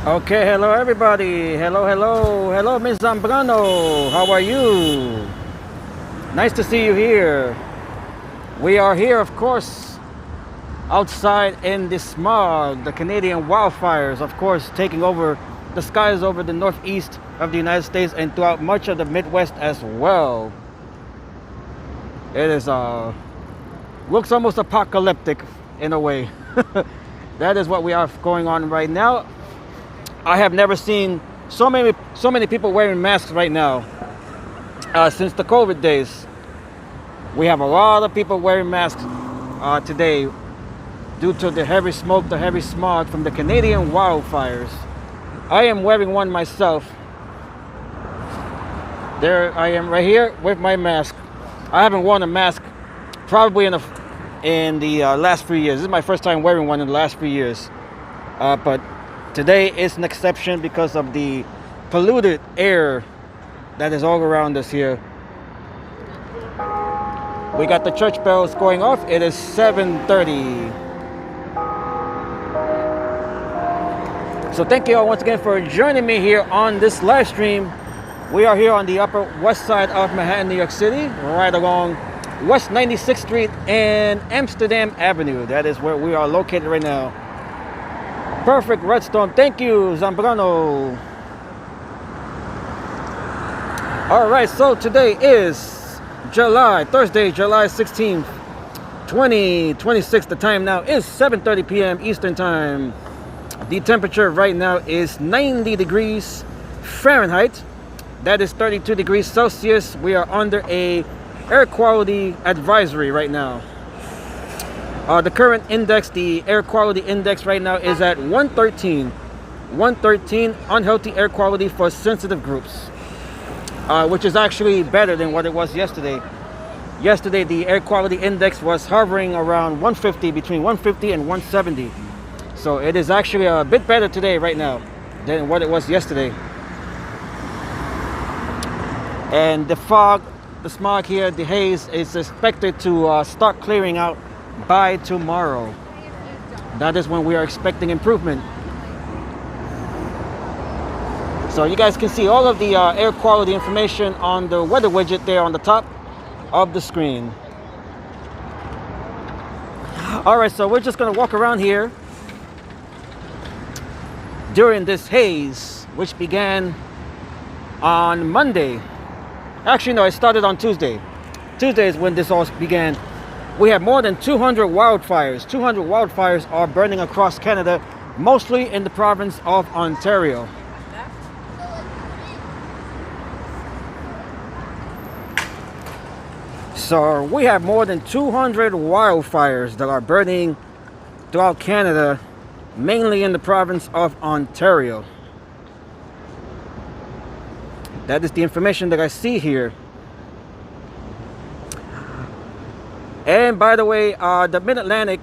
Okay, hello everybody. Hello, Miss Zambrano. How are you? Nice to see you here. We are here, of course, outside in the smog, the Canadian wildfires, of course, taking over the skies over the northeast of the United States and throughout much of the Midwest as well. It is looks almost apocalyptic in a way. That is what we have going on right now. I have never seen so many people wearing masks right now since the COVID days. We have a lot of people wearing masks today due to the heavy smoke, the heavy smog from the Canadian wildfires. I am wearing one myself. There I am right here with my mask. I haven't worn a mask probably in the last few years. This is my first time wearing one in the last few years. But today is an exception because of the polluted air that is all around us here. We got the church bells going off. It is 7:30. So thank you all once again for joining me here on this live stream. We are here on the Upper West Side of Manhattan, New York City, right along West 96th Street and Amsterdam Avenue. That is where we are located right now. Perfect redstone. Thank you, Zambrano. All right, so today is Thursday, July 16th, 2026. The time now is 7:30 p.m. Eastern Time. The temperature right now is 90 degrees Fahrenheit. That is 32 degrees Celsius. We are under a air quality advisory right now. The current index, the air quality index right now is at 113. 113, unhealthy air quality for sensitive groups, which is actually better than what it was yesterday. Yesterday, the air quality index was hovering around 150, between 150 and 170. So it is actually a bit better today right now than what it was yesterday. And the fog, the smog here, the haze is expected to start clearing out by tomorrow. That is when we are expecting improvement. So you guys can see all of the air quality information on the weather widget there on the top of the screen. All right, so we're just gonna walk around here during this haze, which began on Monday. Actually, no, it started on Tuesday. Tuesday is when this all began. We have more than 200 wildfires. 200 wildfires are burning across Canada, mostly in the province of Ontario. So we have more than 200 wildfires that are burning throughout Canada, mainly in the province of Ontario. That is the information that I see here. And by the way, the Mid-Atlantic,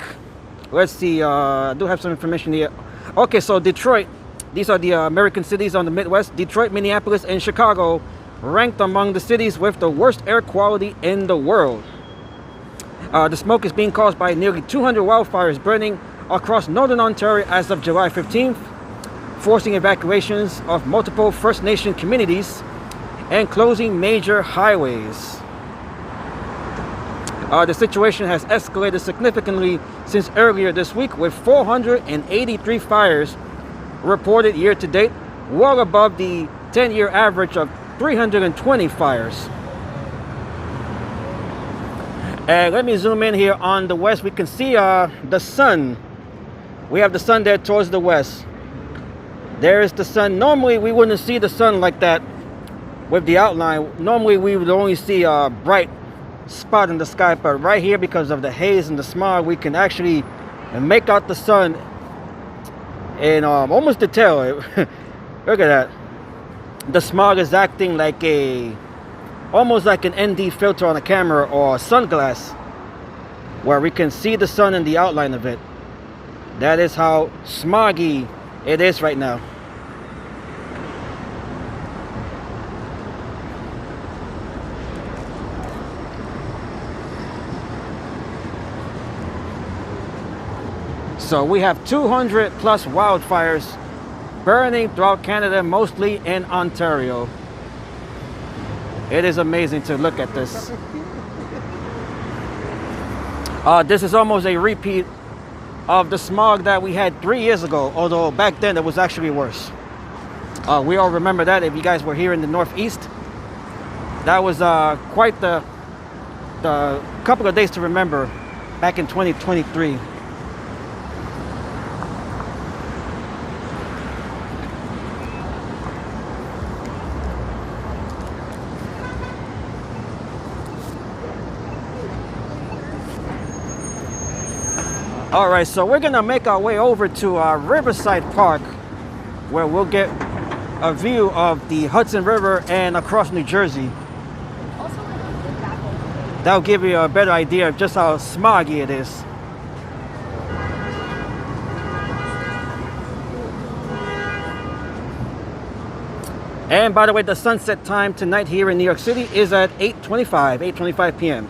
let's see, I do have some information here. Okay, so Detroit, these are the American cities on the Midwest. Detroit, Minneapolis, and Chicago ranked among the cities with the worst air quality in the world. The smoke is being caused by nearly 200 wildfires burning across northern Ontario as of July 15th, forcing evacuations of multiple First Nation communities and closing major highways. The situation has escalated significantly since earlier this week, with 483 fires reported year to date, well above the 10-year average of 320 fires. And let me zoom in here on the west. We can see the sun. We have the sun there towards the west. There's the sun. Normally we wouldn't see the sun like that with the outline. Normally we would only see a bright spot in the sky, but right here, because of the haze and the smog, we can actually make out the sun and almost detail it. Look at that. The smog is acting like almost like an ND filter on a camera or a sunglass, where we can see the sun and the outline of it. That is how smoggy it is right now. So we have 200 plus wildfires burning throughout Canada, mostly in Ontario. It is amazing to look at this. This is almost a repeat of the smog that we had 3 years ago, although back then it was actually worse. We all remember that. If you guys were here in the Northeast, that was quite the couple of days to remember back in 2023. All right, so we're gonna make our way over to Riverside Park, where we'll get a view of the Hudson River and across New Jersey. That'll give you a better idea of just how smoggy it is. And by the way, the sunset time tonight here in New York City is at 8:25 p.m.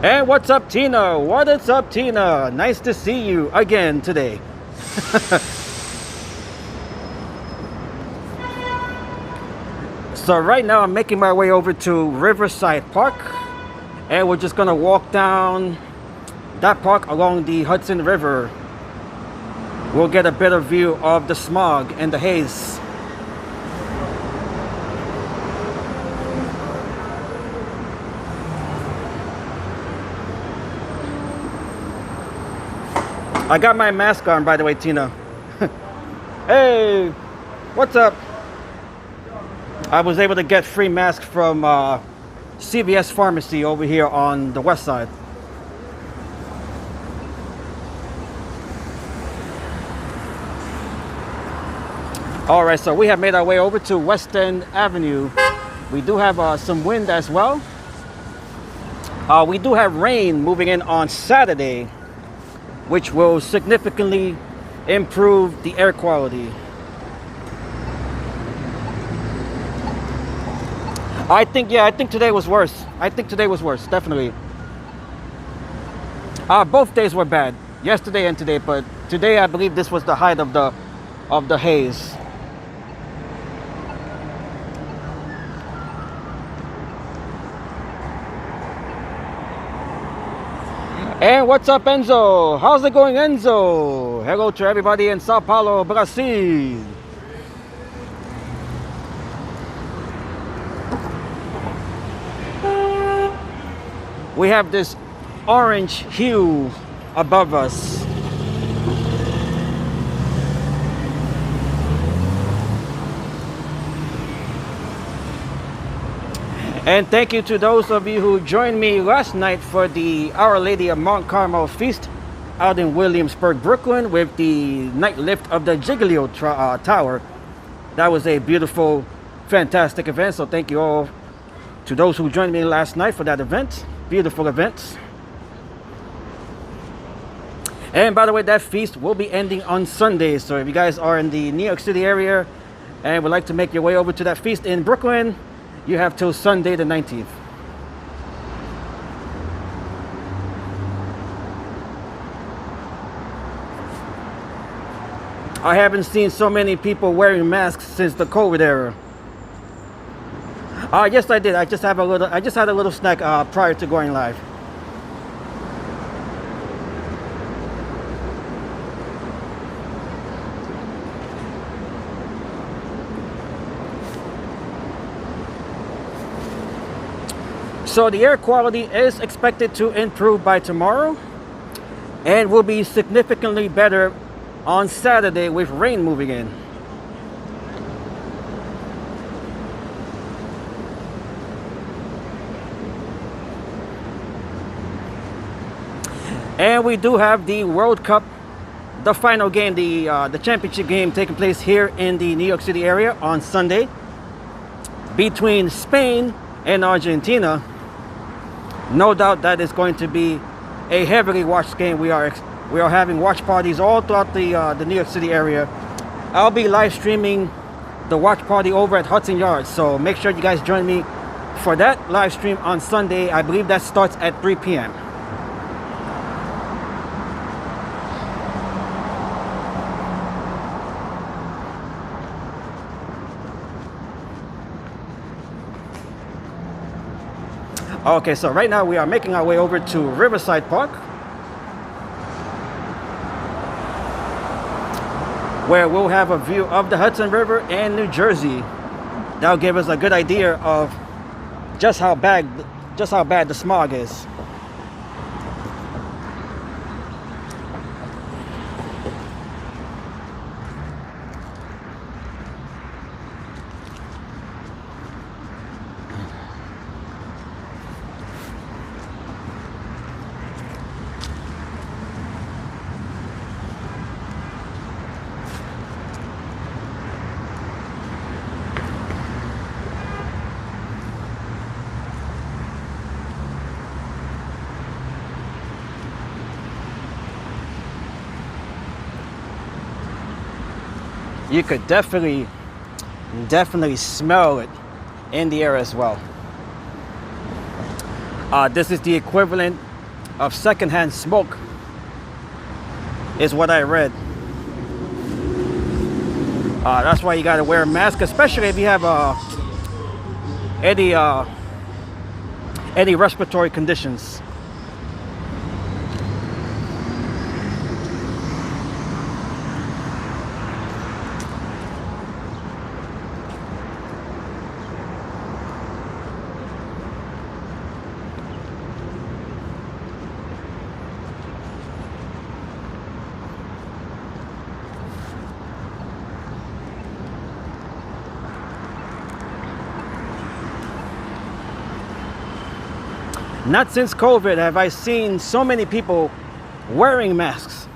And what's up, Tina? What is up, Tina? Nice to see you again today. So right now I'm making my way over to Riverside Park, and we're just gonna walk down that park along the Hudson River. We'll get a better view of the smog and the haze. I got my mask on, by the way, Tina. Hey, what's up? I was able to get free masks from CVS Pharmacy over here on the west side. All right, so we have made our way over to West End Avenue. We do have some wind as well. We do have rain moving in on Saturday, which will significantly improve the air quality. I think today was worse. I think today was worse, definitely. Both days were bad, yesterday and today, but today I believe this was the height of the haze. And what's up, Enzo? How's it going, Enzo? Hello to everybody in Sao Paulo, Brazil. We have this orange hue above us. And thank you to those of you who joined me last night for the Our Lady of Mount Carmel feast out in Williamsburg, Brooklyn, with the night lift of the Giglio Tower. That was a beautiful, fantastic event. So thank you all to those who joined me last night for that event. Beautiful event. And by the way, that feast will be ending on Sunday. So if you guys are in the New York City area and would like to make your way over to that feast in Brooklyn, you have till Sunday the 19th. I haven't seen so many people wearing masks since the COVID era. Yes, I did. I just had a little snack prior to going live. So the air quality is expected to improve by tomorrow and will be significantly better on Saturday with rain moving in. And we do have the World Cup, the final game, the championship game taking place here in the New York City area on Sunday between Spain and Argentina. No doubt that is going to be a heavily watched game. We are having watch parties all throughout the New York City area. I'll be live streaming the watch party over at Hudson Yards, so make sure you guys join me for that live stream on Sunday. I believe that starts at 3 p.m. Okay, so right now we are making our way over to Riverside Park, where we'll have a view of the Hudson River and New Jersey. That'll give us a good idea of just how bad the smog is. You could definitely smell it in the air as well. This is the equivalent of secondhand smoke, is what I read. That's why you gotta wear a mask, especially if you have any respiratory conditions. Not since COVID have I seen so many people wearing masks.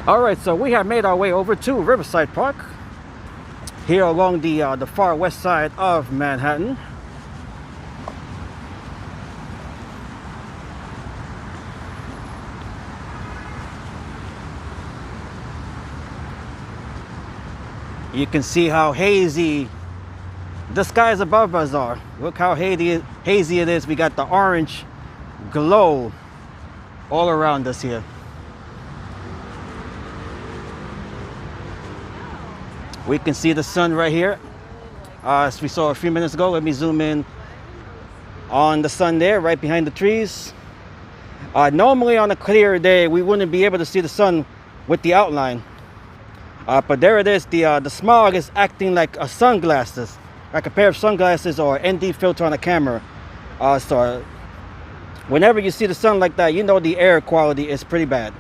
All right, so we have made our way over to Riverside Park, here along the far west side of Manhattan. You can see how hazy the skies above us are. Look how hazy it is. We got the orange glow all around us here. We can see the sun right here, as we saw a few minutes ago. Let me zoom in on the sun there, right behind the trees. Normally on a clear day, we wouldn't be able to see the sun with the outline. But there it is. The smog is acting like a sunglasses, like a pair of sunglasses or ND filter on a camera. So whenever you see the sun like that, you know the air quality is pretty bad.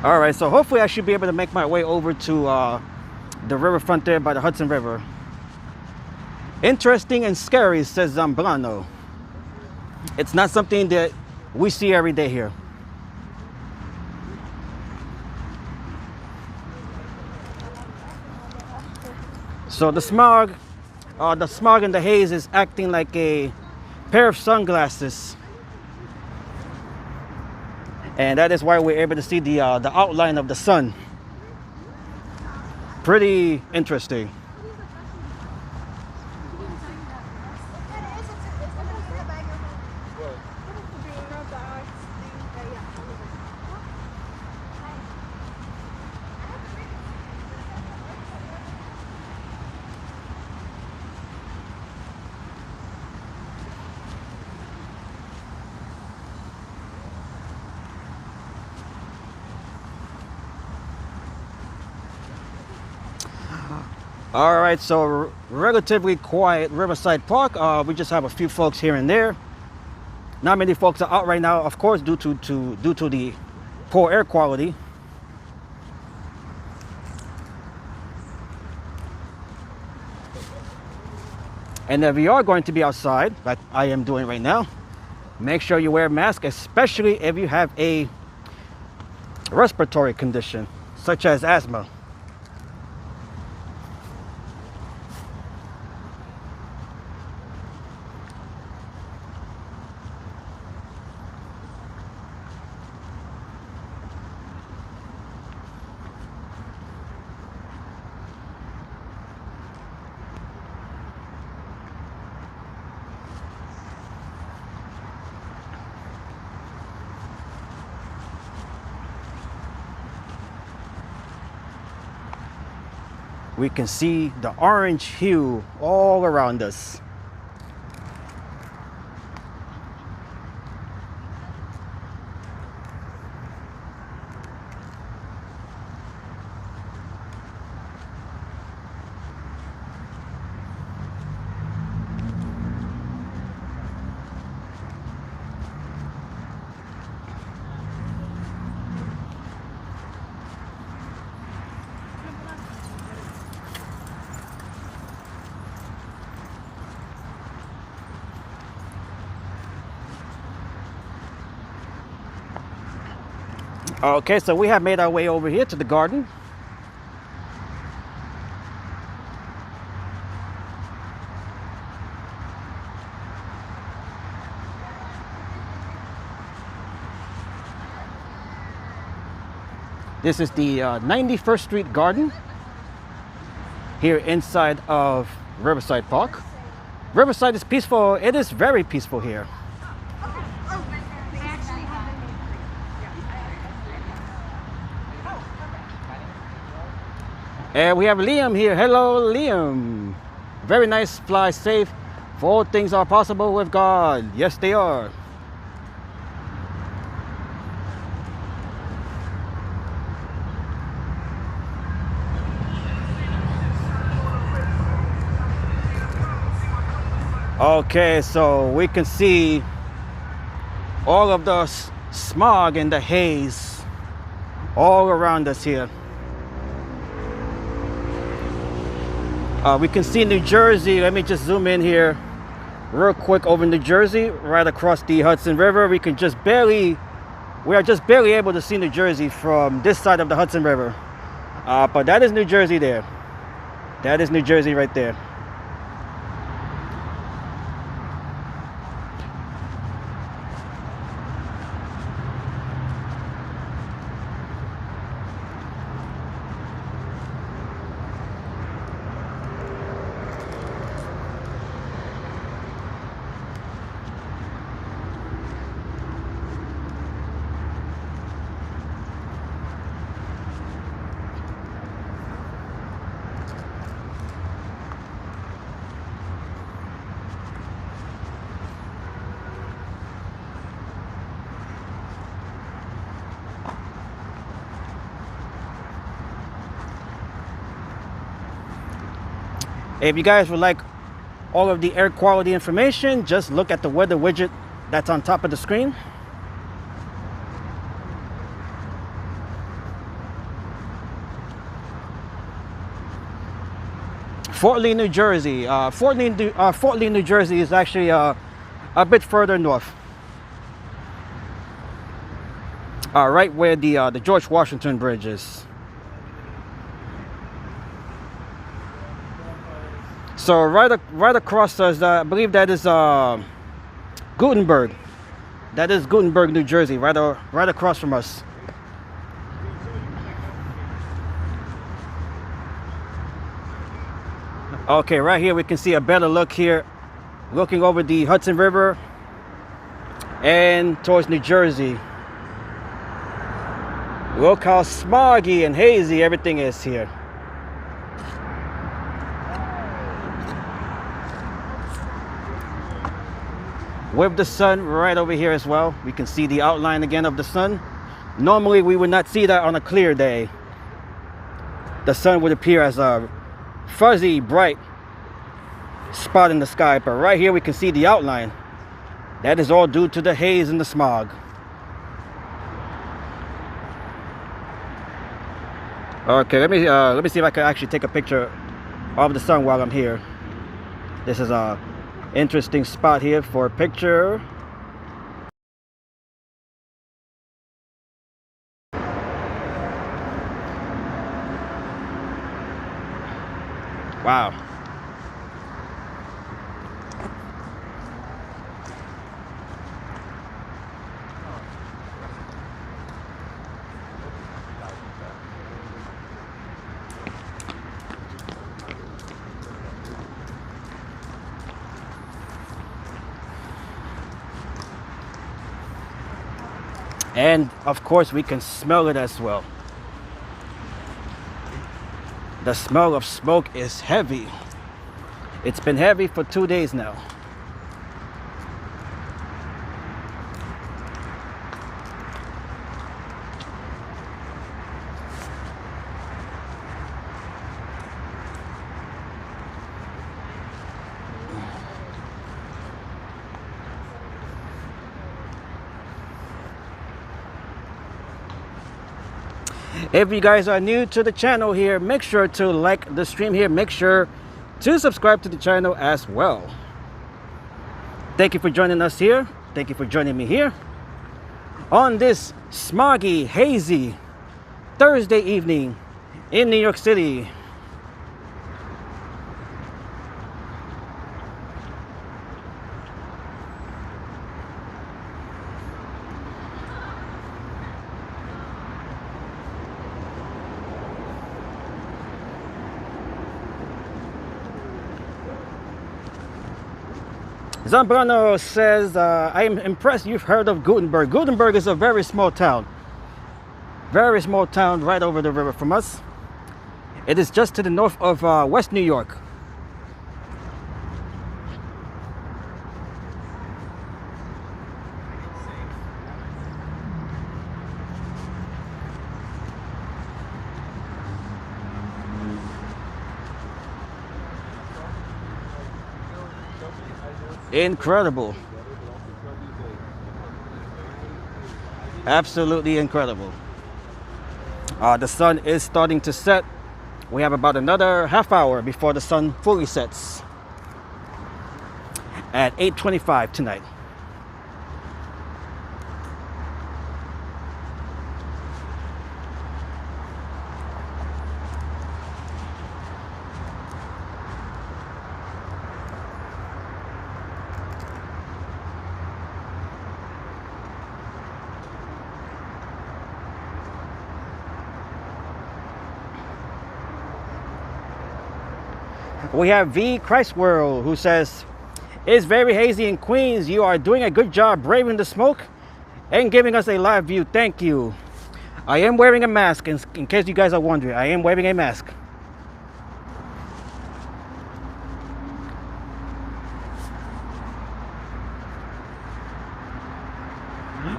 All right, so hopefully I should be able to make my way over to the riverfront there by the Hudson River. Interesting and scary, says Zambrano. It's not something that we see every day here. So the smog and the haze is acting like a pair of sunglasses. And that is why we're able to see the outline of the sun. Pretty interesting. All right, so relatively quiet Riverside Park. We just have a few folks here and there. Not many folks are out right now, of course, due to the poor air quality. And if you are going to be outside, like I am doing right now, make sure you wear a mask, especially if you have a respiratory condition, such as asthma. We can see the orange hue all around us. Okay, so we have made our way over here to the garden. This is the 91st Street Garden here inside of Riverside Park. Riverside is peaceful. It is very peaceful here. And we have Liam here. Hello, Liam. Very nice, fly safe. For all things are possible with God. Yes, they are. Okay, so we can see all of the smog and the haze all around us here. We can see New Jersey. Let me just zoom in here real quick over New Jersey, right across the Hudson River. We are just barely able to see New Jersey from this side of the Hudson River. But that is New Jersey there. That is New Jersey right there. If you guys would like all of the air quality information, just look at the weather widget that's on top of the screen. Fort Lee, New Jersey. Fort Lee, New Jersey is actually a bit further north. Right where the George Washington Bridge is. So right across us, I believe that is Gutenberg. That is Gutenberg, New Jersey, right across from us. Okay, right here we can see a better look here, looking over the Hudson River and towards New Jersey. Look how smoggy and hazy everything is here. With the sun right over here as well, we can see the outline again of the sun. Normally we would not see that on a clear day. The sun would appear as a fuzzy, bright spot in the sky, but right here we can see the outline. That is all due to the haze and the smog. Okay, let me see if I can actually take a picture of the sun while I'm here. This is a interesting spot here for a picture. Wow. And of course we can smell it as well. The smell of smoke is heavy. It's been heavy for 2 days now. If you guys are new to the channel here, make sure to like the stream here. Make sure to subscribe to the channel as well. Thank you for joining us here. Thank you for joining me here on this smoggy, hazy Thursday evening in New York City. Zambrano says, I am impressed you've heard of Gutenberg. Gutenberg is a very small town. Very small town right over the river from us. It is just to the north of West New York. Incredible. Absolutely incredible. The sun is starting to set. We have about another half hour before the sun fully sets at 8:25 tonight. We have V Christworld who says, it's very hazy in Queens. You are doing a good job braving the smoke and giving us a live view. Thank you. I am wearing a mask, in case you guys are wondering. I am wearing a mask.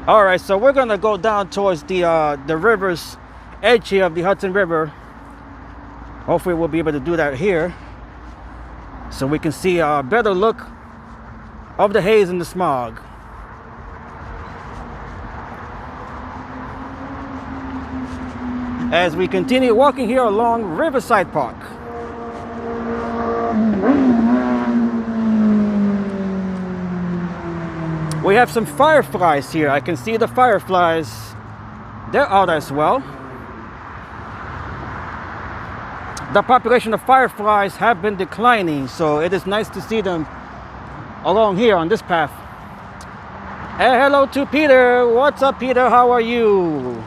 All right, so we're gonna go down towards the river's edge here of the Hudson River. Hopefully we'll be able to do that here. so we can see a better look of the haze and the smog. As we continue walking here along Riverside Park. We have some fireflies here. I can see the fireflies. They're out as well. The population of fireflies have been declining, so it is nice to see them along here on this path. And hello to Peter. What's up, Peter? How are you?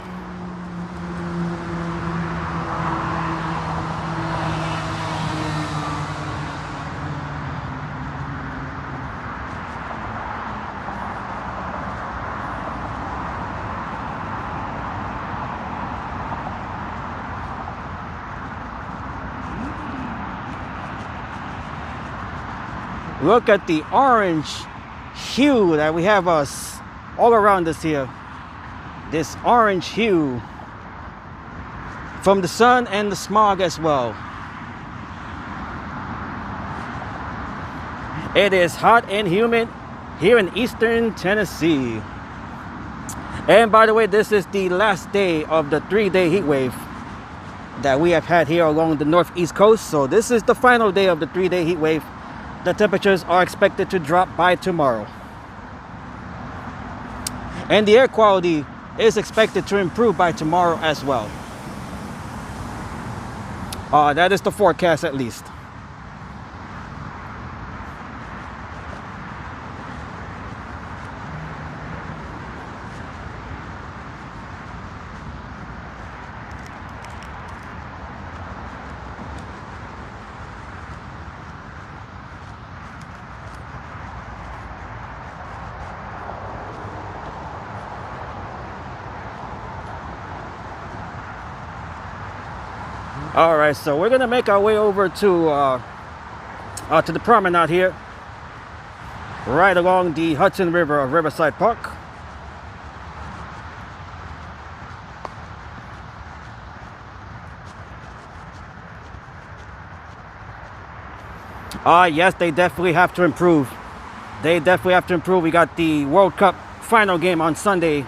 Look at the orange hue that we have us all around us here. This orange hue from the sun and the smog as well. It is hot and humid here in eastern Tennessee. And by the way, this is the last day of the 3-day heat wave that we have had here along the northeast coast. So this is the final day of the 3-day heat wave. The temperatures are expected to drop by tomorrow. And the air quality is expected to improve by tomorrow as well. That is the forecast at least. All right, so we're gonna make our way over to the promenade here, right along the Hudson River of Riverside Park. Yes, they definitely have to improve. They definitely have to improve. We got the World Cup final game on Sunday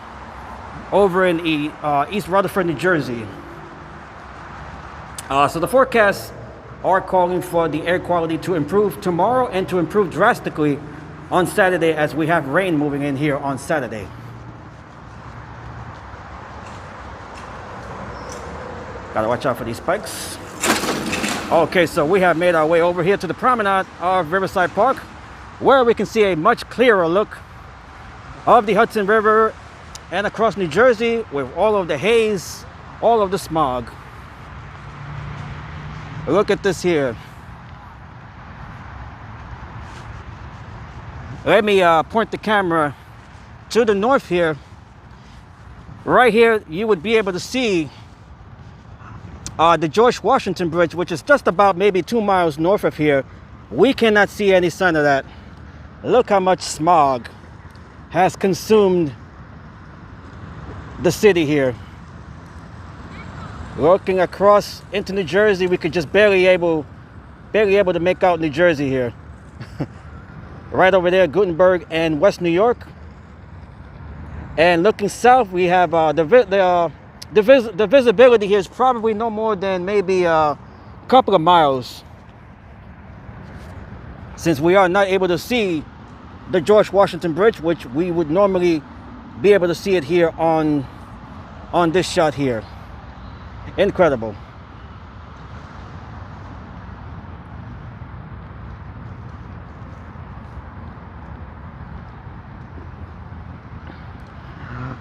over in East Rutherford, New Jersey. So the forecasts are calling for the air quality to improve tomorrow and to improve drastically on Saturday, as we have rain moving in here on Saturday. Gotta watch out for these spikes. Okay, so we have made our way over here to the promenade of Riverside Park, where we can see a much clearer look of the Hudson River and across New Jersey with all of the haze, all of the smog. Look at this here. Let me point the camera to the north here. Right here, you would be able to see the George Washington Bridge, which is just about maybe 2 miles north of here. We cannot see any sign of that. Look how much smog has consumed the city here. Looking across into New Jersey, we could just barely able to make out New Jersey here. Right over there, Gutenberg and West New York. And looking south, we have the visibility here is probably no more than maybe a couple of miles, since we are not able to see the George Washington Bridge, which we would normally be able to see it here on this shot here. Incredible.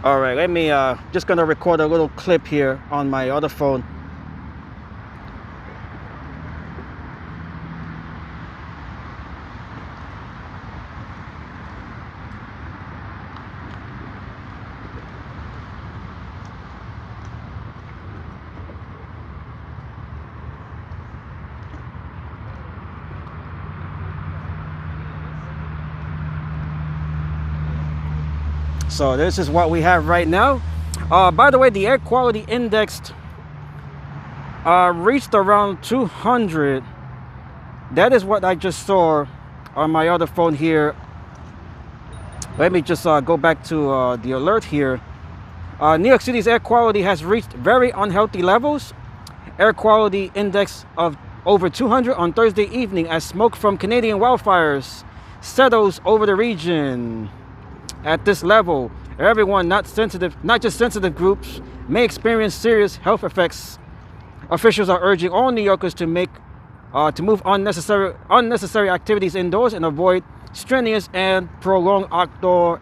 All right, let me just gonna record a little clip here on my other phone. So this is what we have right now. By the way, the air quality index reached around 200 that is what I just saw on my other phone here. Let me just go back to the alert here. New York City's air quality has reached very unhealthy levels. Air quality index of over 200 on Thursday evening as smoke from Canadian wildfires settles over the region. At this level, everyone not just sensitive groups, may experience serious health effects. Officials are urging all New Yorkers to move unnecessary activities indoors and avoid strenuous and prolonged outdoor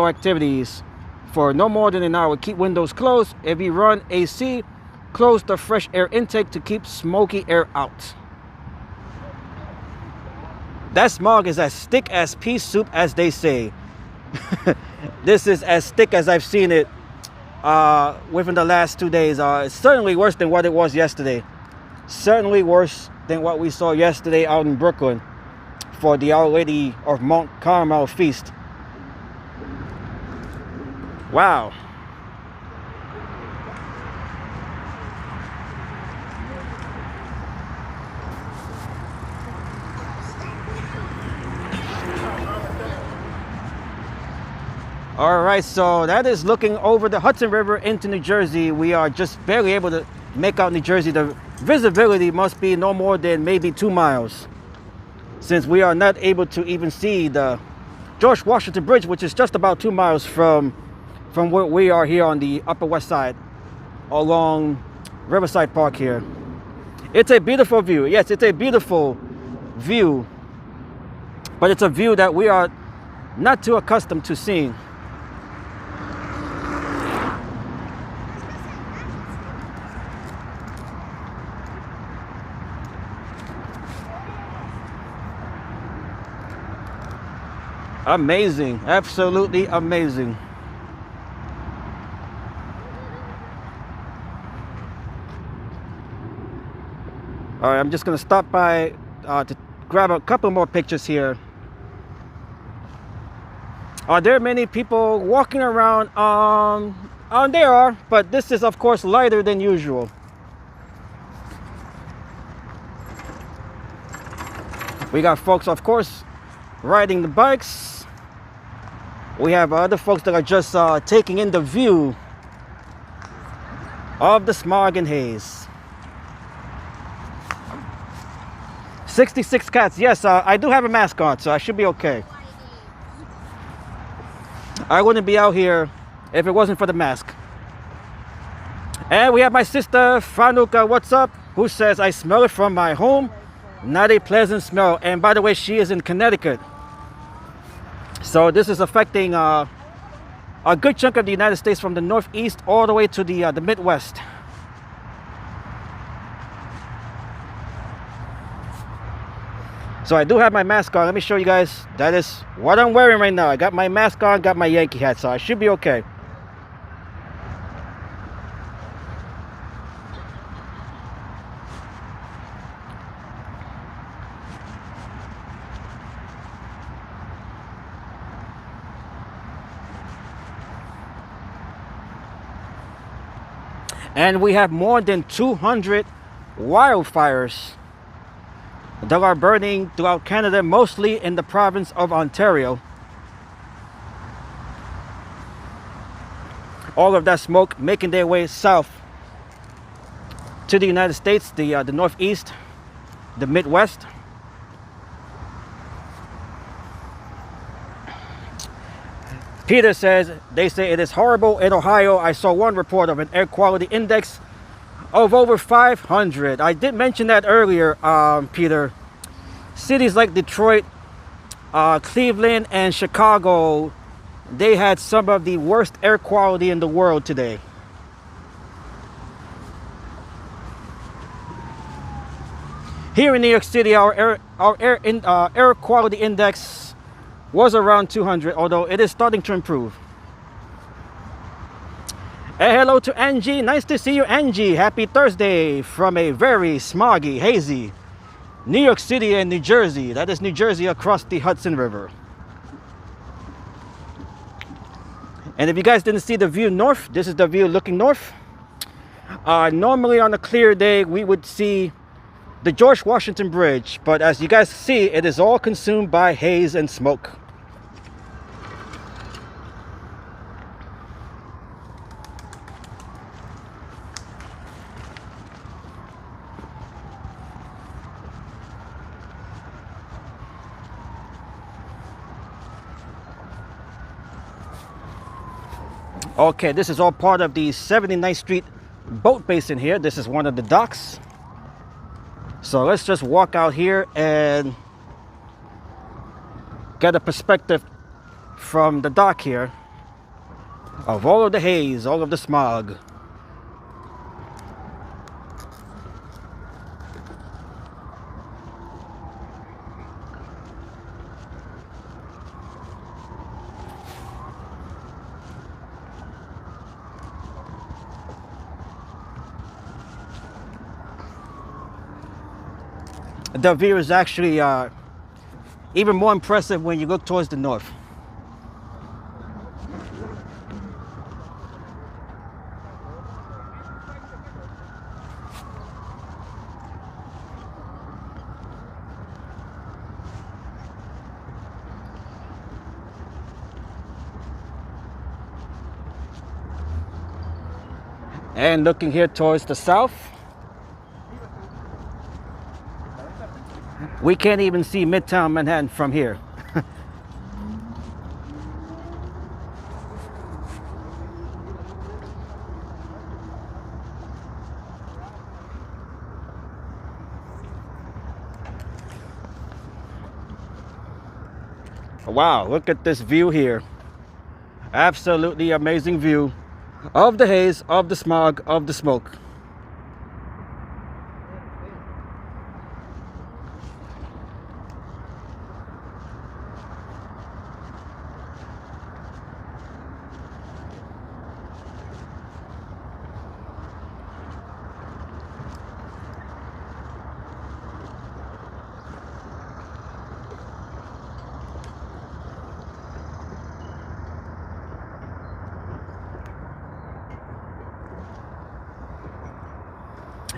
activities for no more than an hour. Keep windows closed. If you run AC, close the fresh air intake to keep smoky air out. That smog is as thick as pea soup, as they say. This is as thick as I've seen it within the last 2 days. It's certainly worse than what it was yesterday. Certainly worse than what we saw yesterday out in Brooklyn for the Our Lady of Mount Carmel feast. Wow. All right, so that is looking over the Hudson River into New Jersey. We are just barely able to make out New Jersey. The visibility must be no more than maybe 2 miles, since we are not able to even see the George Washington Bridge, which is just about 2 miles from where we are here on the Upper West Side along Riverside Park here. It's a beautiful view. Yes, it's a beautiful view, but it's a view that we are not too accustomed to seeing. Amazing, absolutely amazing. All right, I'm just gonna stop by to grab a couple more pictures here. Are there many people walking around? There are, but this is of course lighter than usual. We got folks, of course, riding the bikes. We have other folks that are just taking in the view of the smog and haze. 66 cats. Yes, I do have a mask on, so I should be okay. I wouldn't be out here if it wasn't for the mask. And we have my sister Fanuka, what's up, who says, I smell it from my home. Not a pleasant smell. And by the way, she is in Connecticut. So this is affecting a good chunk of the United States, from the Northeast all the way to the Midwest. So I do have my mask on. Let me show you guys. That is what I'm wearing right now. I got my mask on, got my Yankee hat, so I should be okay. And we have more than 200 wildfires that are burning throughout Canada, mostly in the province of Ontario. All of that smoke making their way south to the United States, the Northeast, the Midwest. Peter says, they say it is horrible in Ohio. I saw one report of an air quality index of over 500. I did mention that earlier, Peter. Cities like Detroit, Cleveland, and Chicago, they had some of the worst air quality in the world today. Here in New York City, our air quality index was around 200, although it is starting to improve. And hello to Angie. Nice to see you, Angie. Happy Thursday from a very smoggy, hazy New York City and New Jersey. That is New Jersey across the Hudson River. And if you guys didn't see the view north, this is the view looking north. Normally on a clear day, we would see the George Washington Bridge, but as you guys see, it is all consumed by haze and smoke. Okay, this is all part of the 79th Street boat basin here. This is one of the docks. So let's just walk out here and get a perspective from the dock here of all of the haze, all of the smog. The view is actually even more impressive when you look towards the north. And looking here towards the south, we can't even see Midtown Manhattan from here. Wow, look at this view here. Absolutely amazing view of the haze, of the smog, of the smoke.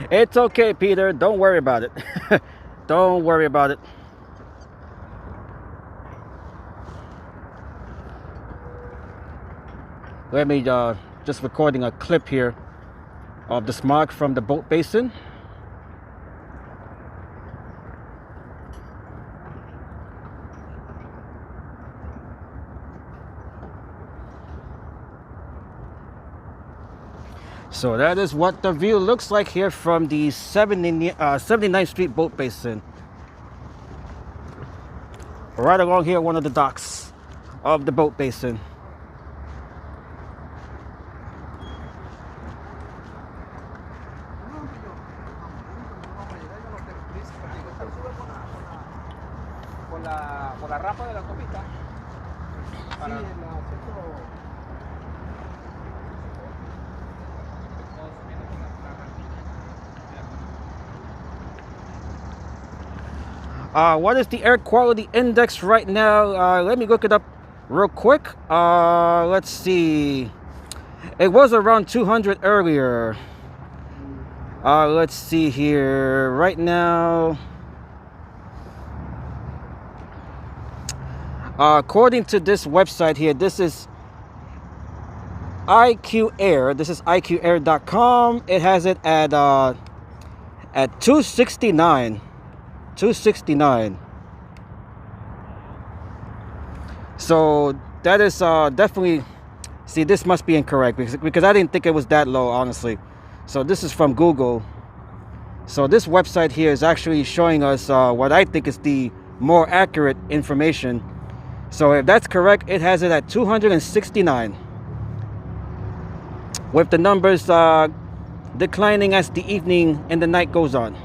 It's okay, Peter. Don't worry about it. Don't worry about it. Let me just recording a clip here of the smog from the boat basin. So that is what the view looks like here from the 79th Street boat basin. Right along here, one of the docks of the boat basin. What is the air quality index right now? Let me look it up real quick. Let's see. It was around 200 earlier. Let's see here. Right now, according to this website here, this is IQ Air. This is IQAir.com. It has it at 269. 269. So that is definitely, see, this must be incorrect because I didn't think it was that low, honestly. So this is from Google. So this website here is actually showing us what I think is the more accurate information. So if that's correct, it has it at 269, with the numbers declining as the evening and the night goes on.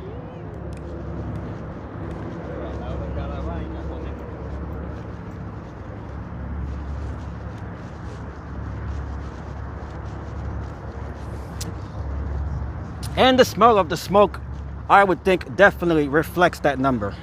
And the smell of the smoke, I would think, definitely reflects that number.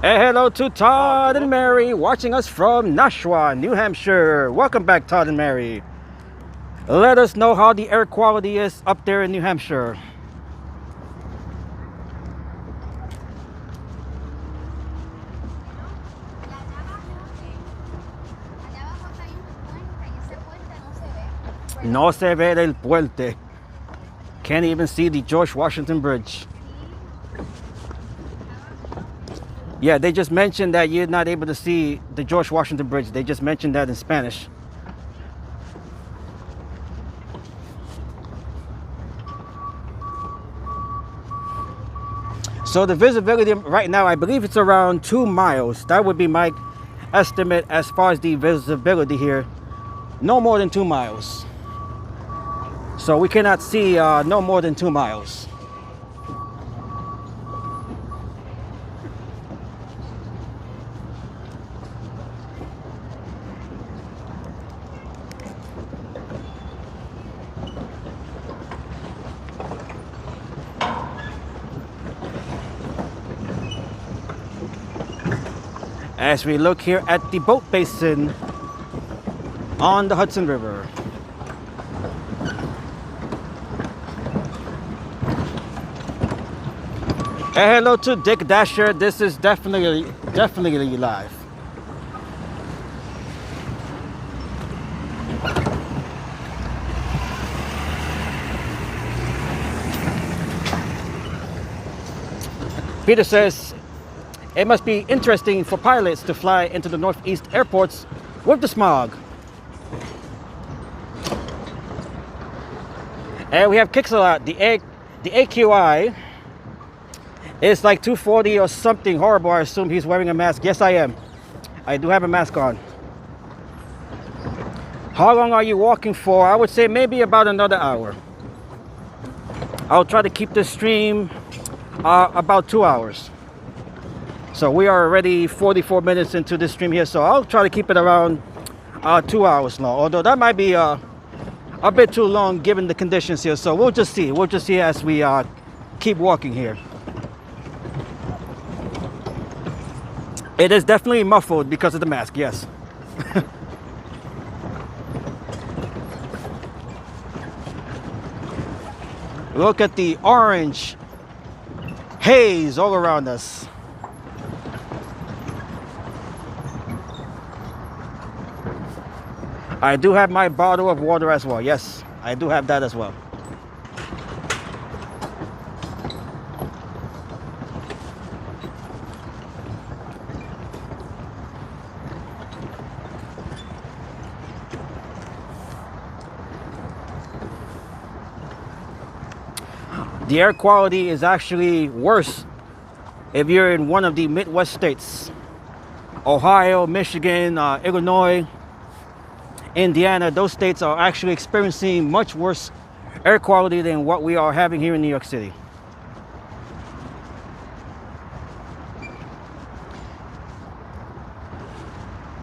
And hello to Todd and Mary watching us from Nashua, New Hampshire. Welcome back, Todd and Mary. Let us know how the air quality is up there in New Hampshire. No se ve del puente. Can't even see the George Washington Bridge. Yeah, they just mentioned that you're not able to see the George Washington Bridge. They just mentioned that in Spanish. So the visibility right now, I believe it's around 2 miles. That would be my estimate as far as the visibility here. No more than 2 miles. So we cannot see no more than 2 miles. As we look here at the boat basin on the Hudson River. And hello to Dick Dasher. This is definitely live. Peter says, it must be interesting for pilots to fly into the Northeast airports with the smog. And we have Kixalot, the AQI is like 240 or something horrible. I assume he's wearing a mask. Yes, I am. I do have a mask on. How long are you walking for? I would say maybe about another hour. I'll try to keep this stream about 2 hours. So we are already 44 minutes into this stream here, so I'll try to keep it around 2 hours long. Although that might be a bit too long given the conditions here. So we'll just see. We'll just see as we keep walking here. It is definitely muffled because of the mask, yes. Look at the orange haze all around us. I do have my bottle of water as well. Yes, I do have that as well. The air quality is actually worse if you're in one of the Midwest states. Ohio, Michigan, Illinois, Indiana, those states are actually experiencing much worse air quality than what we are having here in New York City.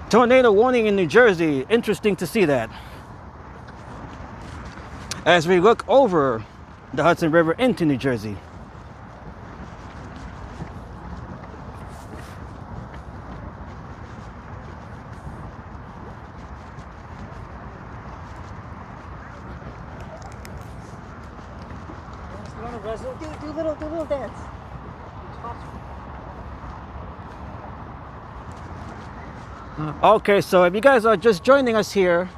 Tornado warning in New Jersey. Interesting to see that. As we look over the Hudson River into New Jersey. Do little dance. Okay, so if you guys are just joining us here,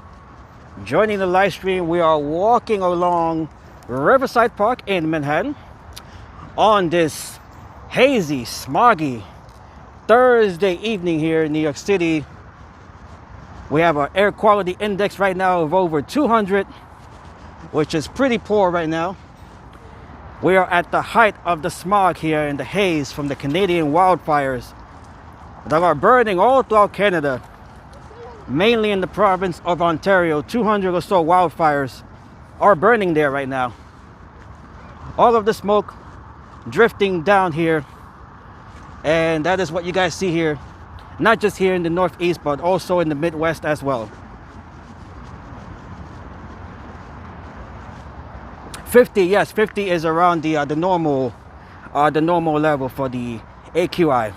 joining the live stream, we are walking along Riverside Park in Manhattan on this hazy, smoggy Thursday evening here in New York City. We have an air quality index right now of over 200, which is pretty poor right now. We are at the height of the smog here in the haze from the Canadian wildfires that are burning all throughout Canada, mainly in the province of Ontario. 200 or so wildfires are burning there right now. All of the smoke drifting down here, and that is what you guys see here, not just here in the Northeast but also in the Midwest as well. 50, yes, 50 is around the normal level for the AQI.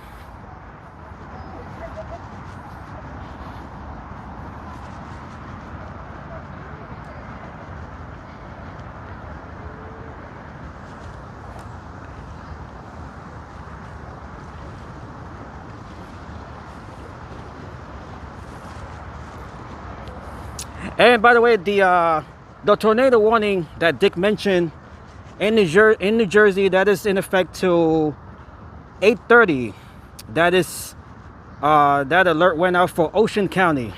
And by the way, the tornado warning that Dick mentioned in New Jersey, that is in effect till 8:30. That is that alert went out for Ocean County,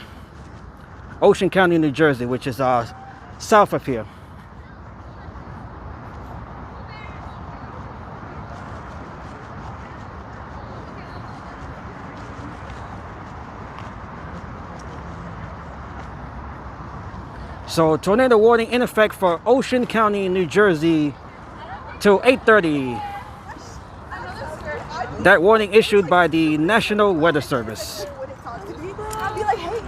New Jersey, which is south of here. So tornado warning in effect for Ocean County, New Jersey till 8:30. That warning issued by the National Weather Service. I'll be like, hey.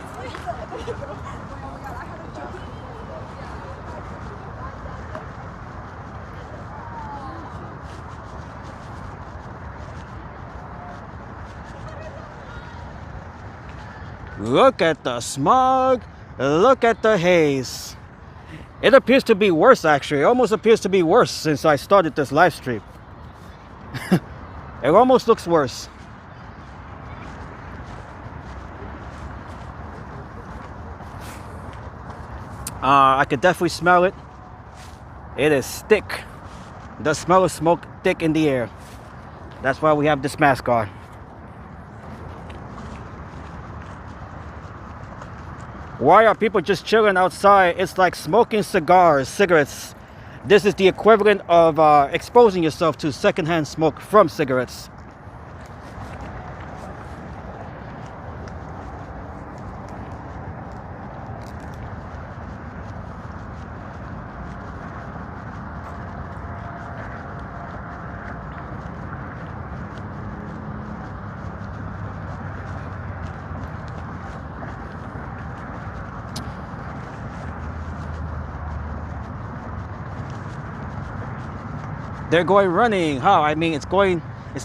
Look at the smog. Look at the haze. It appears to be worse, actually. It almost appears to be worse since I started this live stream. It almost looks worse. I could definitely smell it. It is thick. The smell of smoke thick in the air. That's why we have this mask on. Why are people just chilling outside? It's like smoking cigarettes. This is the equivalent of exposing yourself to secondhand smoke from cigarettes. They're going running. How? I mean, it's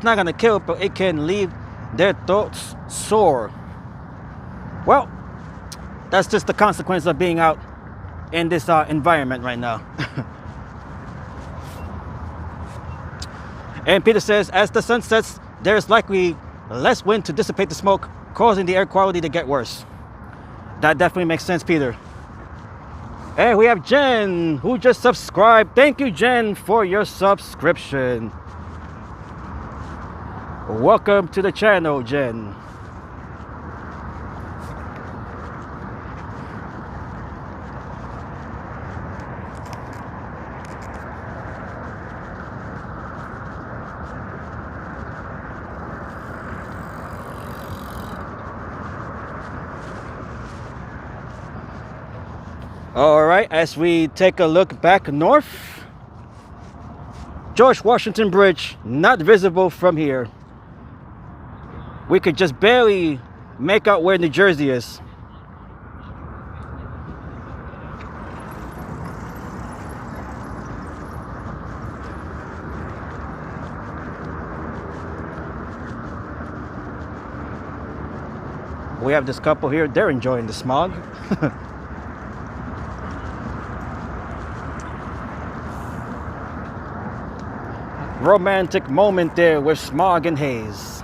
not gonna kill, but it can leave their throats sore. Well, that's just the consequence of being out in this environment right now. And Peter says, as the sun sets, there's likely less wind to dissipate the smoke, causing the air quality to get worse. That definitely makes sense, Peter. And we have Jen, who just subscribed. Thank you, Jen, for your subscription. Welcome to the channel, Jen. All right, as we take a look back north, George Washington Bridge, not visible from here. We could just barely make out where New Jersey is. We have this couple here, they're enjoying the smog. Romantic moment there with smog and haze.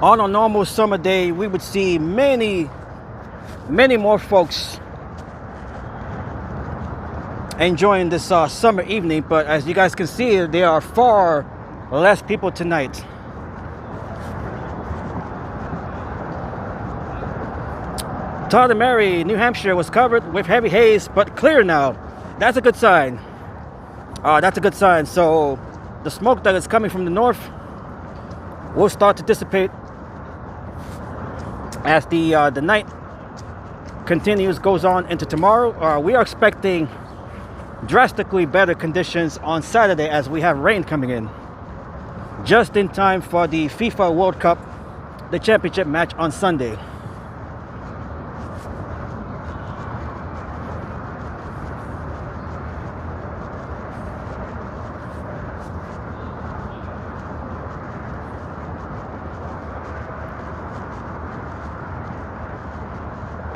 On a normal summer day, we would see many more folks enjoying this summer evening, but as you guys can see, there are far less people tonight. Todd and Mary, New Hampshire was covered with heavy haze, but clear now. That's a good sign. That's a good sign. So the smoke that is coming from the north will start to dissipate as the night goes on into tomorrow. We are expecting drastically better conditions on Saturday as we have rain coming in, just in time for the FIFA World Cup, the championship match on Sunday.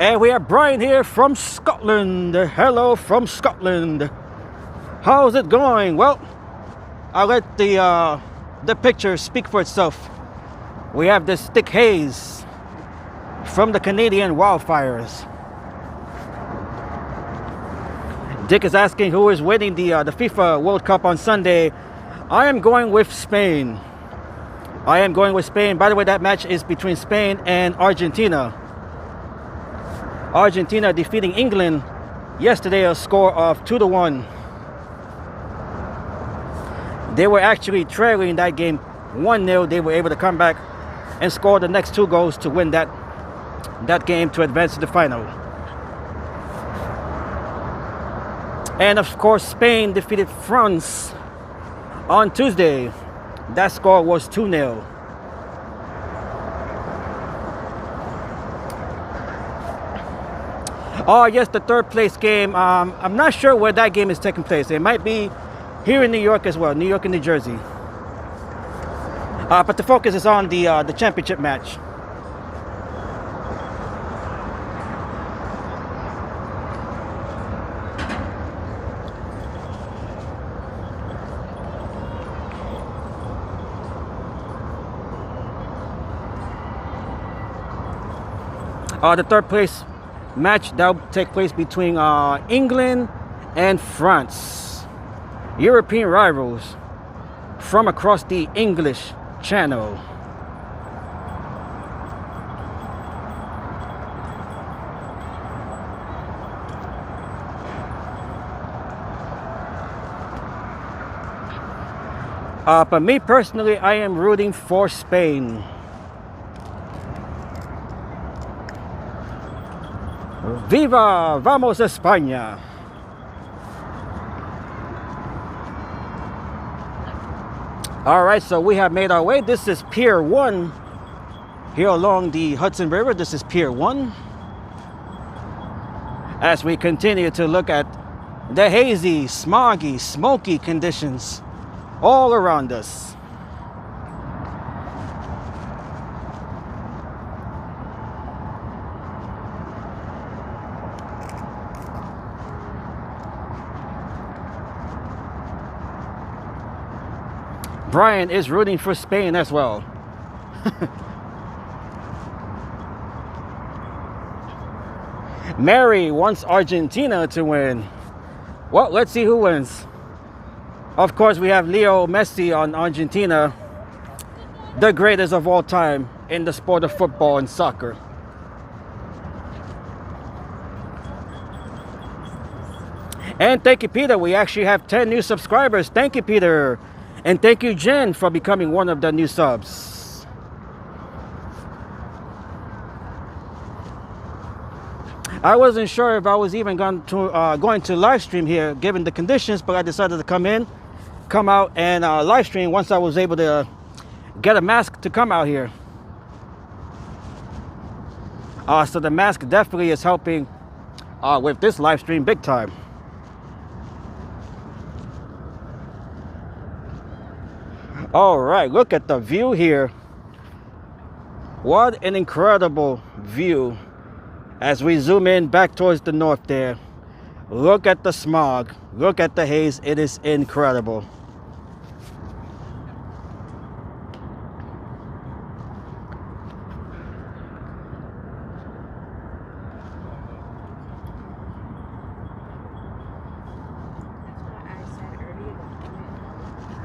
And we have Brian here from Scotland. Hello from Scotland. How's it going? Well, I'll let the picture speak for itself. We have this thick haze from the Canadian Wildfires. Dick is asking who is winning the FIFA World Cup on Sunday. I am going with Spain. I am going with Spain. By the way, that match is between Spain and Argentina. Argentina defeating England yesterday, a score of 2-1. They were actually trailing that game 1-0. They were able to come back and score the next 2 goals to win that game to advance to the final. And of course, Spain defeated France on Tuesday. That score was 2-0. Oh yes, the third place game. I'm not sure where that game is taking place. It might be here in New York as well, New York and New Jersey. But the focus is on the championship match. The third place match that will take place between England and France, European rivals from across the English Channel. But me personally, I am rooting for Spain. Viva, vamos España. All right, so we have made our way. This is Pier 1 here along the Hudson River. This is Pier 1. As we continue to look at the hazy, smoggy, smoky conditions all around us. Brian is rooting for Spain as well. Mary wants Argentina to win. Well, let's see who wins. Of course, we have Leo Messi on Argentina, the greatest of all time in the sport of football and soccer. And thank you, Peter. We actually have 10 new subscribers. Thank you, Peter. And thank you, Jen, for becoming one of the new subs. I wasn't sure if I was even going to live stream here, given the conditions, but I decided to come out and live stream once I was able to get a mask to come out here. So the mask definitely is helping with this live stream big time. All right, look at the view here. What an incredible view as we zoom in back towards the north there. Look at the smog, look at the haze. It is incredible.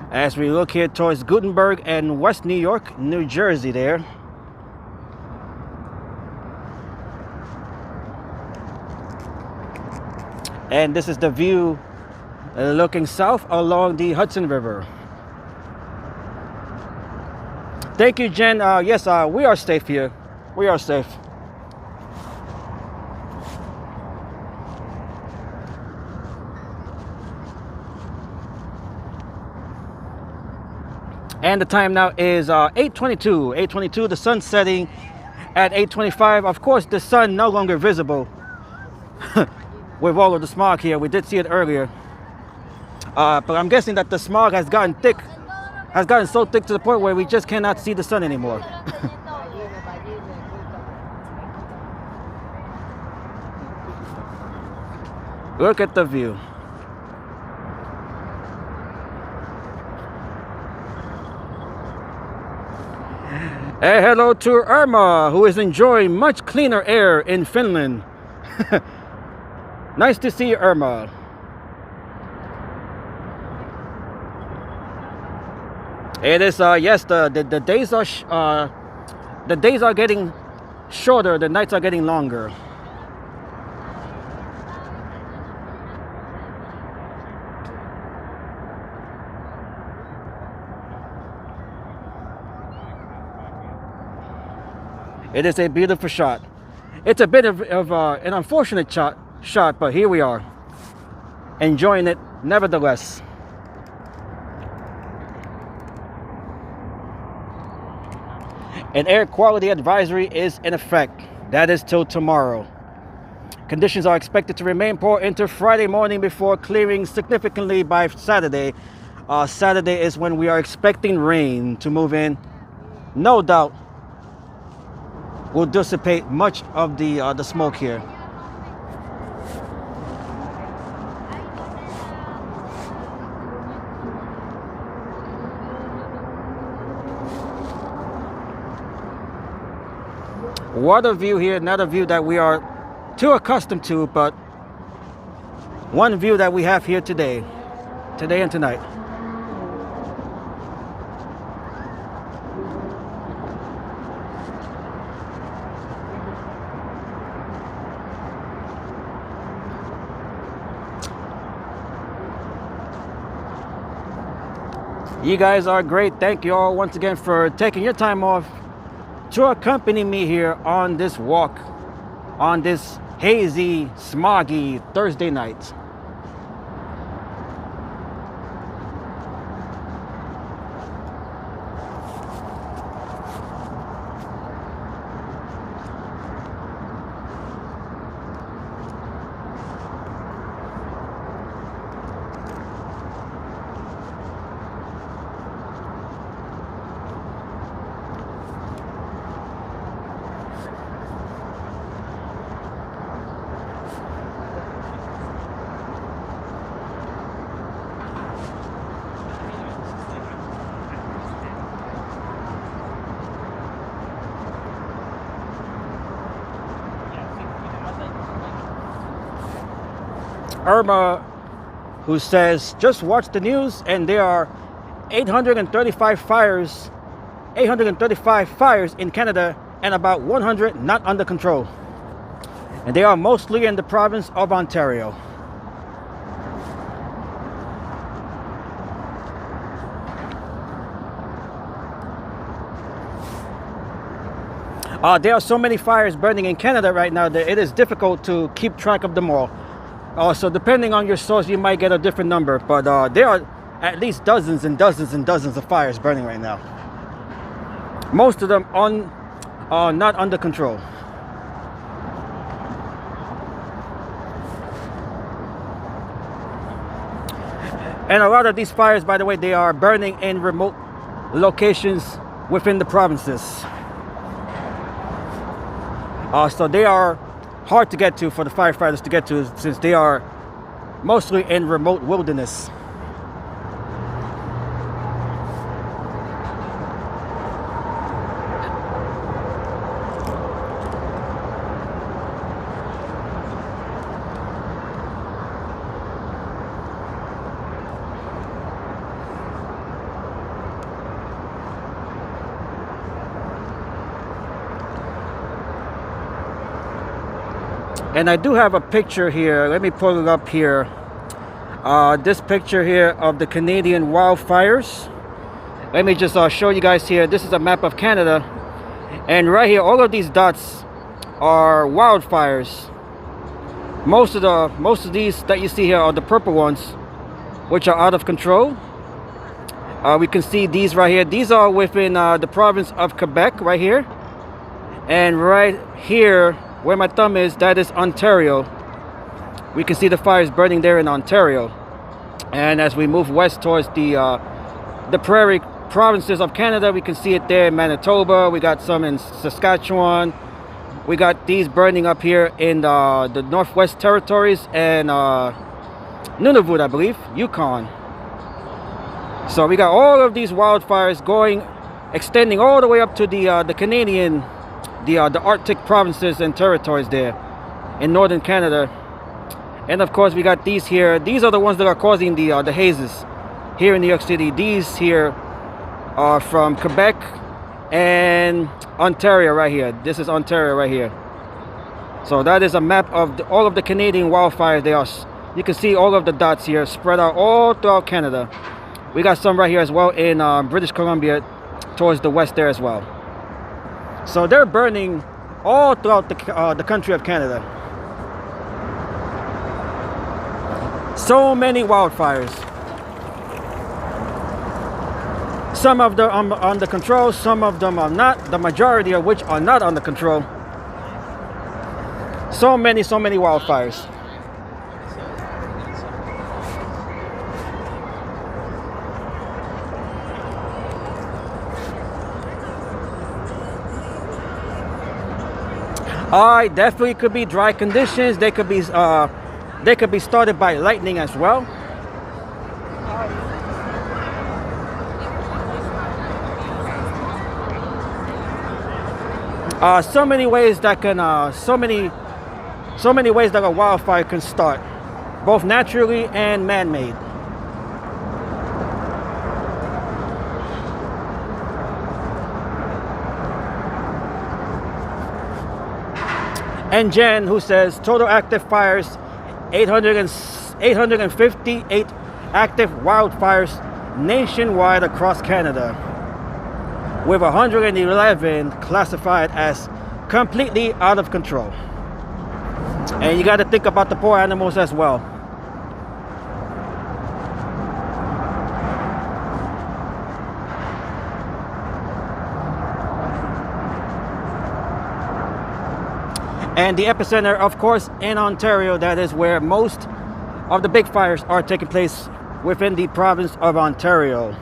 As we look here towards Gutenberg and West New York, New Jersey there. And this is the view looking south along the Hudson River. Thank you, Jen. Yes, we are safe here. We are safe. And the time now is 8:22. 8:22. The sun setting at 8:25. Of course, the sun no longer visible with all of the smog here. We did see it earlier. But I'm guessing that the smog has gotten thick, has gotten so thick to the point where we just cannot see the sun anymore. Look at the view. And hello to Irma, who is enjoying much cleaner air in Finland. Nice to see you, Irma. It is yes, the days are getting shorter, the nights are getting longer. It is a beautiful shot. It's a bit of an unfortunate shot, but here we are, enjoying it nevertheless. An air quality advisory is in effect. That is till tomorrow. Conditions are expected to remain poor into Friday morning before clearing significantly by Saturday. Saturday is when we are expecting rain to move in. No doubt will dissipate much of the smoke here. What a view here, not a view that we are too accustomed to, but one view that we have here today and tonight. You guys are great. Thank you all once again for taking your time off to accompany me here on this walk, on this hazy, smoggy Thursday night. Irma, who says, just watch the news and there are 835 fires in Canada and about 100 not under control. And they are mostly in the province of Ontario. There are so many fires burning in Canada right now that it is difficult to keep track of them all. So depending on your source, you might get a different number, but there are at least dozens and dozens and dozens of fires burning right now. Most of them not under control. And a lot of these fires, by the way, they are burning in remote locations within the provinces. So they are hard to get to for the firefighters to get to, since they are mostly in remote wilderness. And I do have a picture here. Let me pull it up here. This picture here of the Canadian wildfires. Let me just show you guys here. This is a map of Canada. And right here, all of these dots are wildfires. Most of these that you see here are the purple ones, which are out of control. We can see these right here. These are within the province of Quebec right here. And right here, where my thumb is, that is Ontario. We can see the fires burning there in Ontario. And as we move west towards the prairie provinces of Canada, we can see it there in Manitoba. We got some in Saskatchewan, We got these burning up here in the Northwest Territories and Nunavut, I believe, Yukon. So we got all of these wildfires going, extending all the way up to the Canadian, the Arctic provinces and territories there in northern Canada. And of course we got these here. These are the ones that are causing the hazes here in New York City. These here are from Quebec and Ontario right here. This is Ontario right here. So that is a map of all of the Canadian wildfires. They are, you can see all of the dots here spread out all throughout Canada. We got some right here as well in British Columbia towards the west there as well. So they're burning all throughout the country of Canada. So many wildfires. Some of them are under control, some of them are not, the majority of which are not under control. So many wildfires. Definitely could be dry conditions. They could be started by lightning as well. So many ways that can so many ways that a wildfire can start, both naturally and man-made. And Jen, who says total active fires 858 active wildfires nationwide across Canada, with 111 classified as completely out of control. And you got to think about the poor animals as well. And the epicenter, of course, in Ontario. That is where most of the big fires are taking place, within the province of Ontario.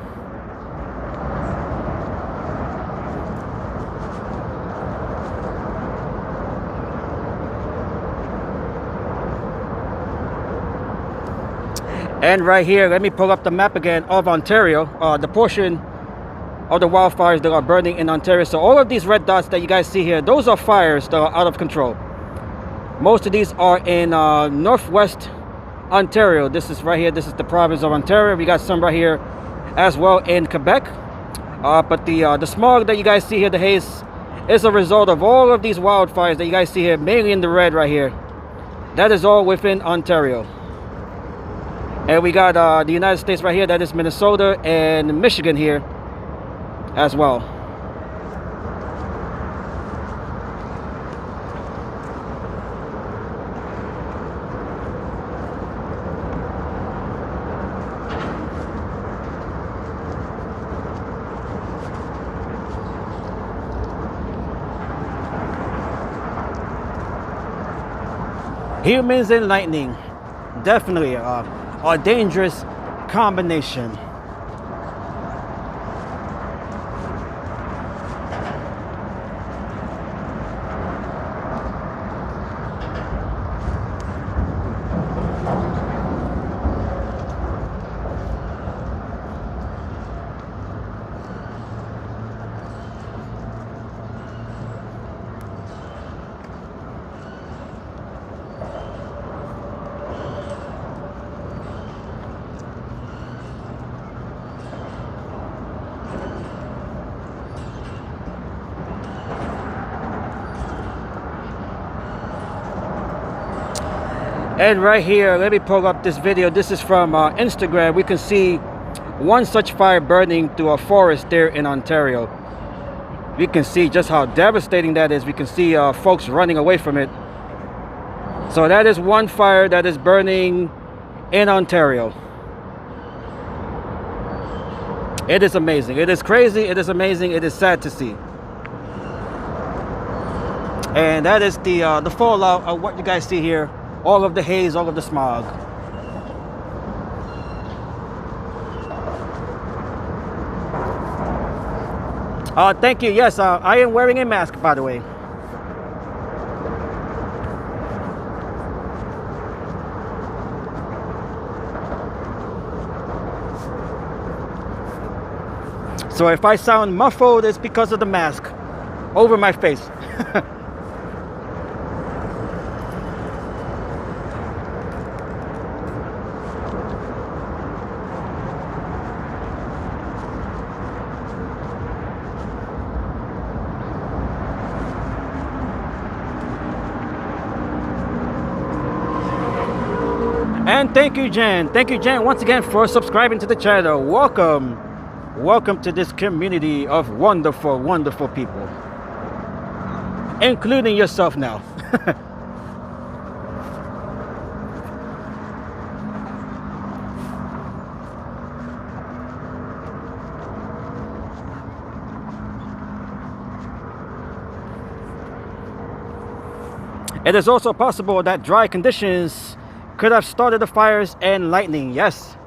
And right here, let me pull up the map again of Ontario, the portion of the wildfires that are burning in Ontario. So all of these red dots that you guys see here, those are fires that are out of control. Most of these are in Northwest Ontario. This is right here, this is the province of Ontario. We got some right here as well in Quebec. But the smog that you guys see here, the haze, is a result of all of these wildfires that you guys see here, mainly in the red right here. That is all within Ontario. And we got the United States right here, that is Minnesota and Michigan here as well. Humans and lightning, definitely a dangerous combination. And right here, let me pull up this video. This is from Instagram. We can see one such fire burning through a forest there in Ontario. We can see just how devastating that is. We can see folks running away from it. So that is one fire that is burning in Ontario. It is amazing. It is crazy. It is amazing. It is sad to see. And that is the fallout of what you guys see here. All of the haze, all of the smog. Thank you. Yes, I am wearing a mask, by the way. So if I sound muffled, it's because of the mask over my face. And thank you, Jen. Thank you, Jen, once again for subscribing to the channel. Welcome. Welcome to this community of wonderful, wonderful people. Including yourself now. It is also possible that dry conditions could have started the fires and lightning. Yes.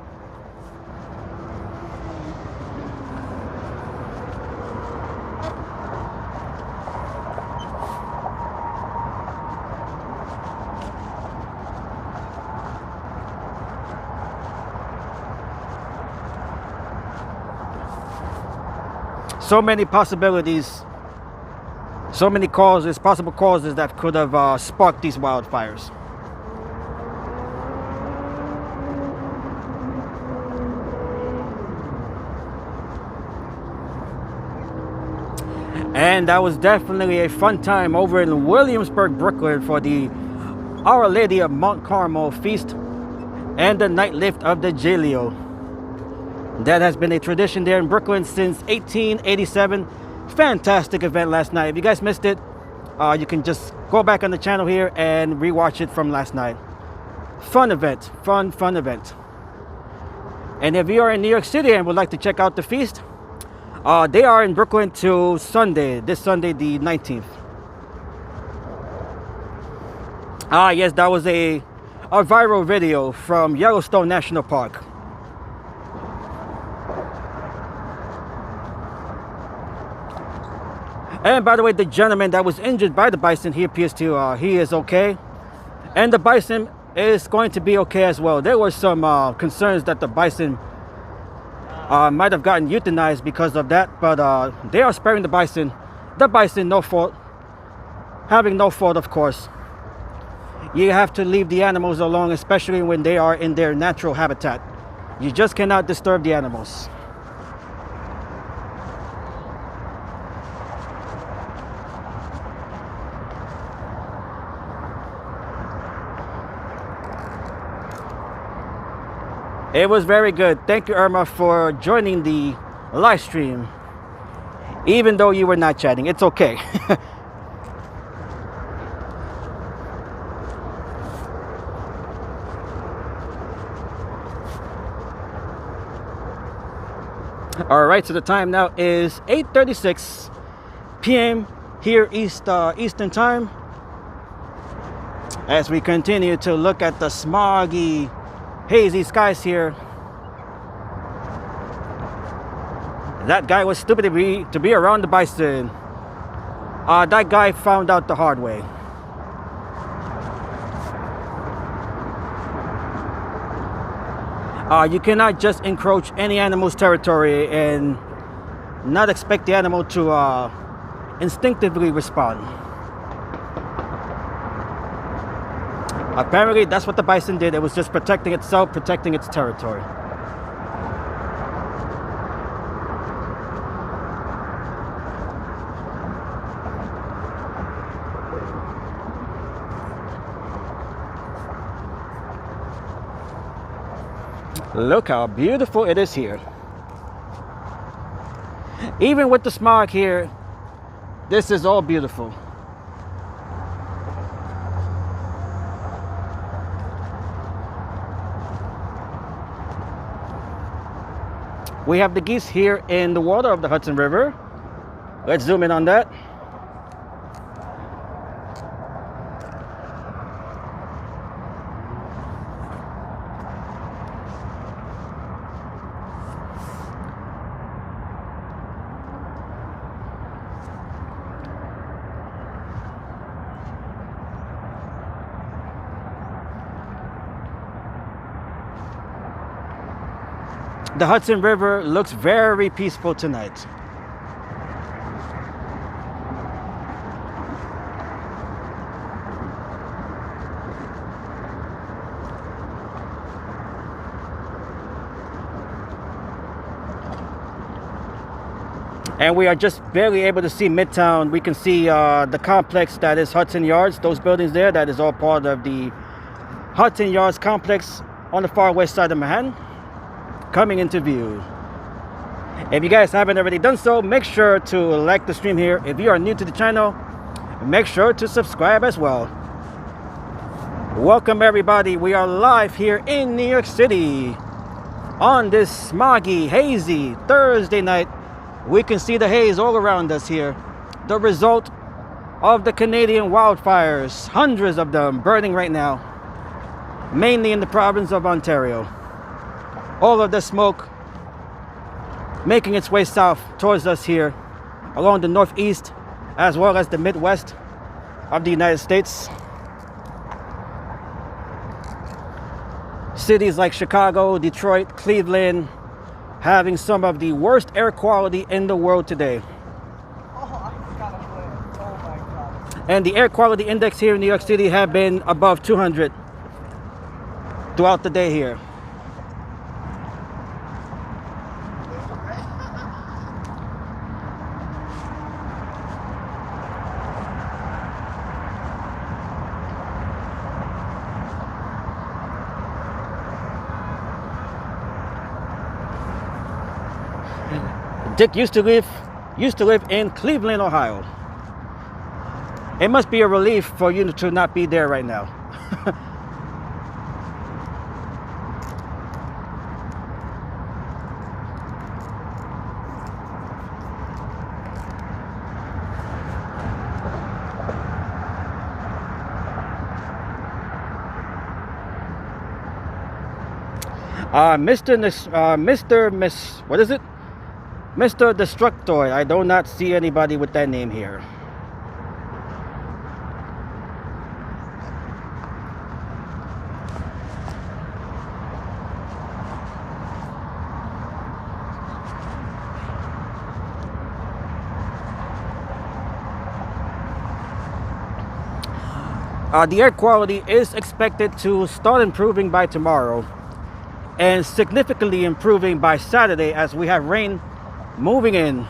So many possibilities, so many causes, possible causes that could have sparked these wildfires. And that was definitely a fun time over in Williamsburg, Brooklyn for the Our Lady of Mount Carmel feast and the night lift of the Jaleo. That has been a tradition there in Brooklyn since 1887. Fantastic event last night. If you guys missed it, you can just go back on the channel here and rewatch it from last night. Fun event, fun event. And if you are in New York City and would like to check out the feast, they are in Brooklyn till Sunday, this Sunday the 19th. Yes, that was a viral video from Yellowstone National Park. And by the way, the gentleman that was injured by the bison, he appears to, he is okay. And the bison is going to be okay as well. There were some concerns that the bison might have gotten euthanized because of that, but they are sparing the bison. The bison, no fault. Having no fault, of course. You have to leave the animals alone, especially when they are in their natural habitat. You just cannot disturb the animals. It was very good. Thank you, Irma, for joining the live stream. Even though you were not chatting, it's okay. All right, so the time now is 8:36 p.m. here Eastern time. As we continue to look at the smoggy, hazy skies here. That guy was stupid to be around the bison. That guy found out the hard way. You cannot just encroach any animal's territory and not expect the animal to instinctively respond. Apparently, that's what the bison did. It was just protecting itself, protecting its territory. Look how beautiful it is here. Even with the smog here, this is all beautiful. We have the geese here in the water of the Hudson River. Let's zoom in on that. The Hudson River looks very peaceful tonight. And we are just barely able to see Midtown. We can see the complex that is Hudson Yards, those buildings there. That is all part of the Hudson Yards complex on the far west side of Manhattan, coming into view. If you guys haven't already done so, make sure to like the stream here. If you are new to the channel, make sure to subscribe as well. Welcome everybody. We are live here in New York City on this smoggy, hazy Thursday night. We can see the haze all around us here. The result of the Canadian wildfires, hundreds of them burning right now, mainly in the province of Ontario. All of the smoke making its way south towards us here along the northeast as well as the Midwest of the United States. Cities like Chicago, Detroit, Cleveland, having some of the worst air quality in the world today. And the air quality index here in New York City have been above 200 throughout the day here. Dick used to live in Cleveland, Ohio. It must be a relief for you to not be there right now. What is it? Mr. Destructoid. I do not see anybody with that name here. The air quality is expected to start improving by tomorrow and significantly improving by Saturday as we have rain moving in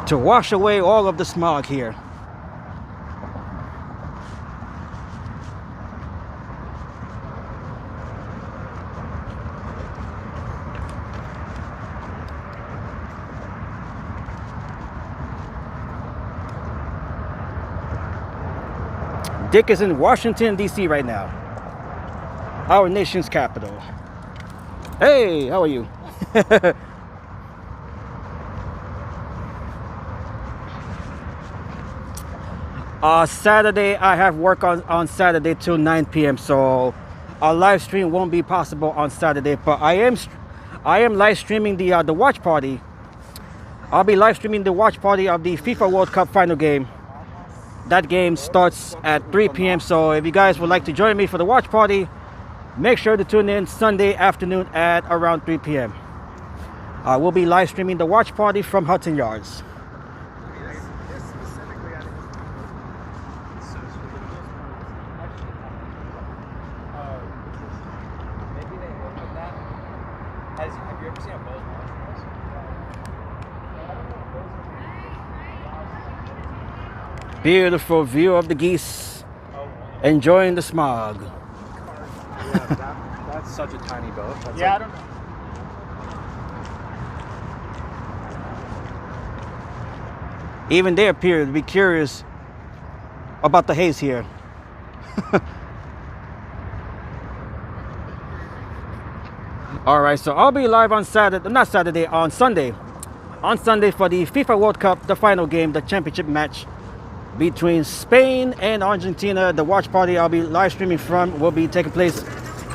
to wash away all of the smog here. Dick is in Washington, D.C. right now, our nation's capital. Hey, how are you? Saturday, I have work on Saturday till 9 p.m. so a live stream won't be possible on Saturday, but I am live streaming the watch party. I'll be live streaming the watch party of the FIFA World Cup final game. That game starts at 3 p.m. so if you guys would like to join me for the watch party, make sure to tune in Sunday afternoon at around 3 p.m. We'll be live streaming the watch party from Hudson Yards. Have you ever seen a bull? Beautiful view of the geese enjoying the smog. Yeah, that's such a tiny boat. That's Yeah, like, I don't know. Even they appear to be curious about the haze here. All right, so I'll be live on Sunday. On Sunday for the FIFA World Cup, the final game, the championship match between Spain and Argentina. The watch party I'll be live streaming from will be taking place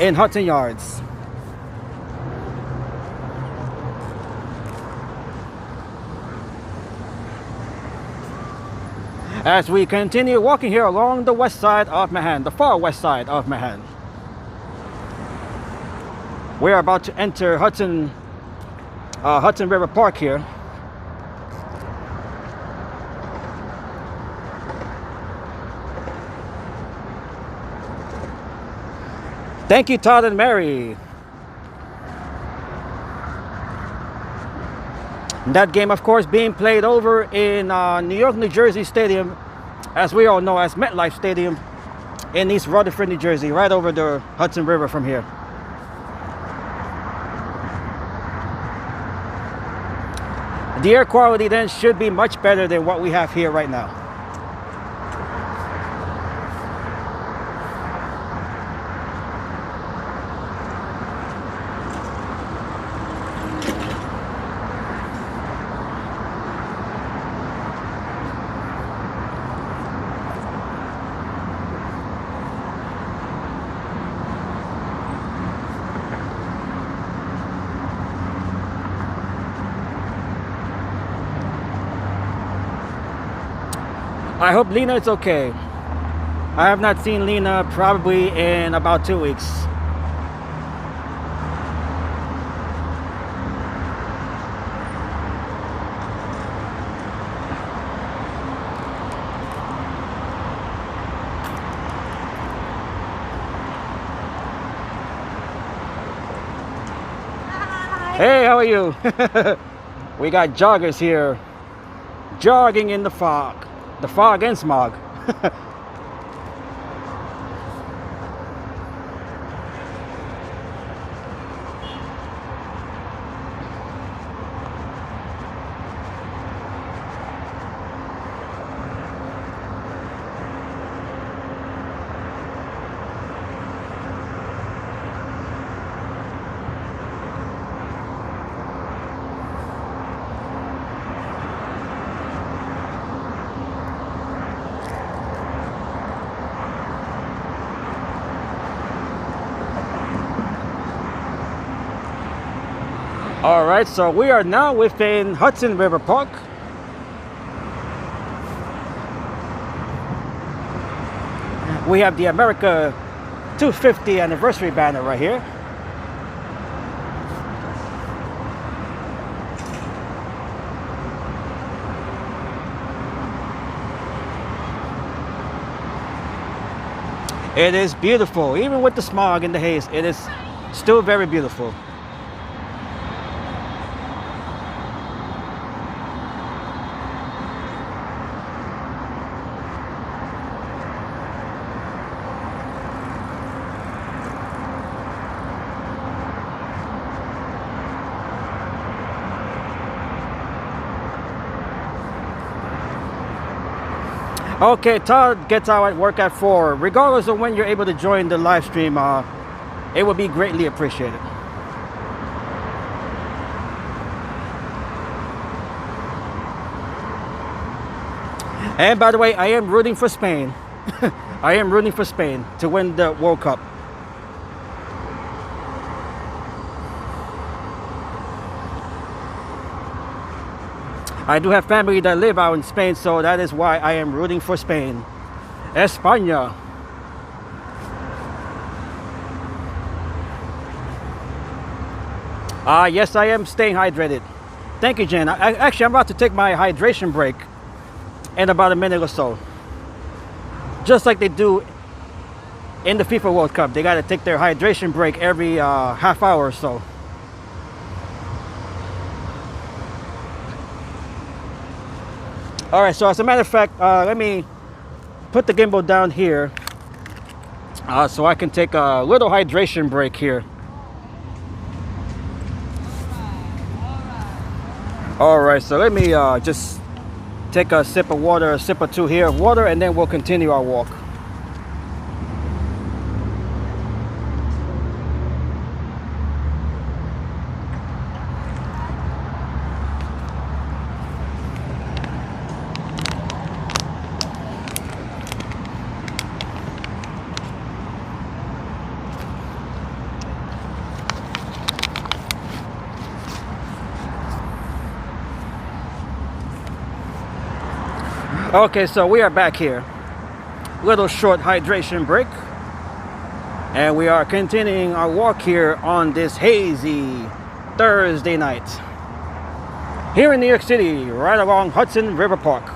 in Hudson Yards. As we continue walking here along the west side of Manhattan, the far west side of Manhattan. We are about to enter Hudson River Park here. Thank you, Todd and Mary. That game, of course, being played over in New York, New Jersey Stadium, as we all know as MetLife Stadium, in East Rutherford, New Jersey, right over the Hudson River from here. The air quality then should be much better than what we have here right now. I hope Lena is okay. I have not seen Lena probably in about 2 weeks. Hi. Hey, how are you? We got joggers here, jogging in the fog. The fog and smog. All right, so we are now within Hudson River Park. We have the America 250 anniversary banner right here. It is beautiful, even with the smog and the haze, it is still very beautiful. Okay, Todd gets out at work at 4. Regardless of when you're able to join the live stream, it would be greatly appreciated. And by the way, I am rooting for Spain. I am rooting for Spain to win the World Cup. I do have family that live out in Spain, so that is why I am rooting for Spain. España. Yes, I am staying hydrated. Thank you, Jen. Actually, I'm about to take my hydration break in about a minute or so. Just like they do in the FIFA World Cup. They got to take their hydration break every half hour or so. All right, so as a matter of fact, let me put the gimbal down here so I can take a little hydration break here. All right, so let me just take a sip of water, a sip or two here of water, and then we'll continue our walk. Okay, so we are back here. Little short hydration break. And we are continuing our walk here on this hazy Thursday night here in New York City, right along Hudson River Park.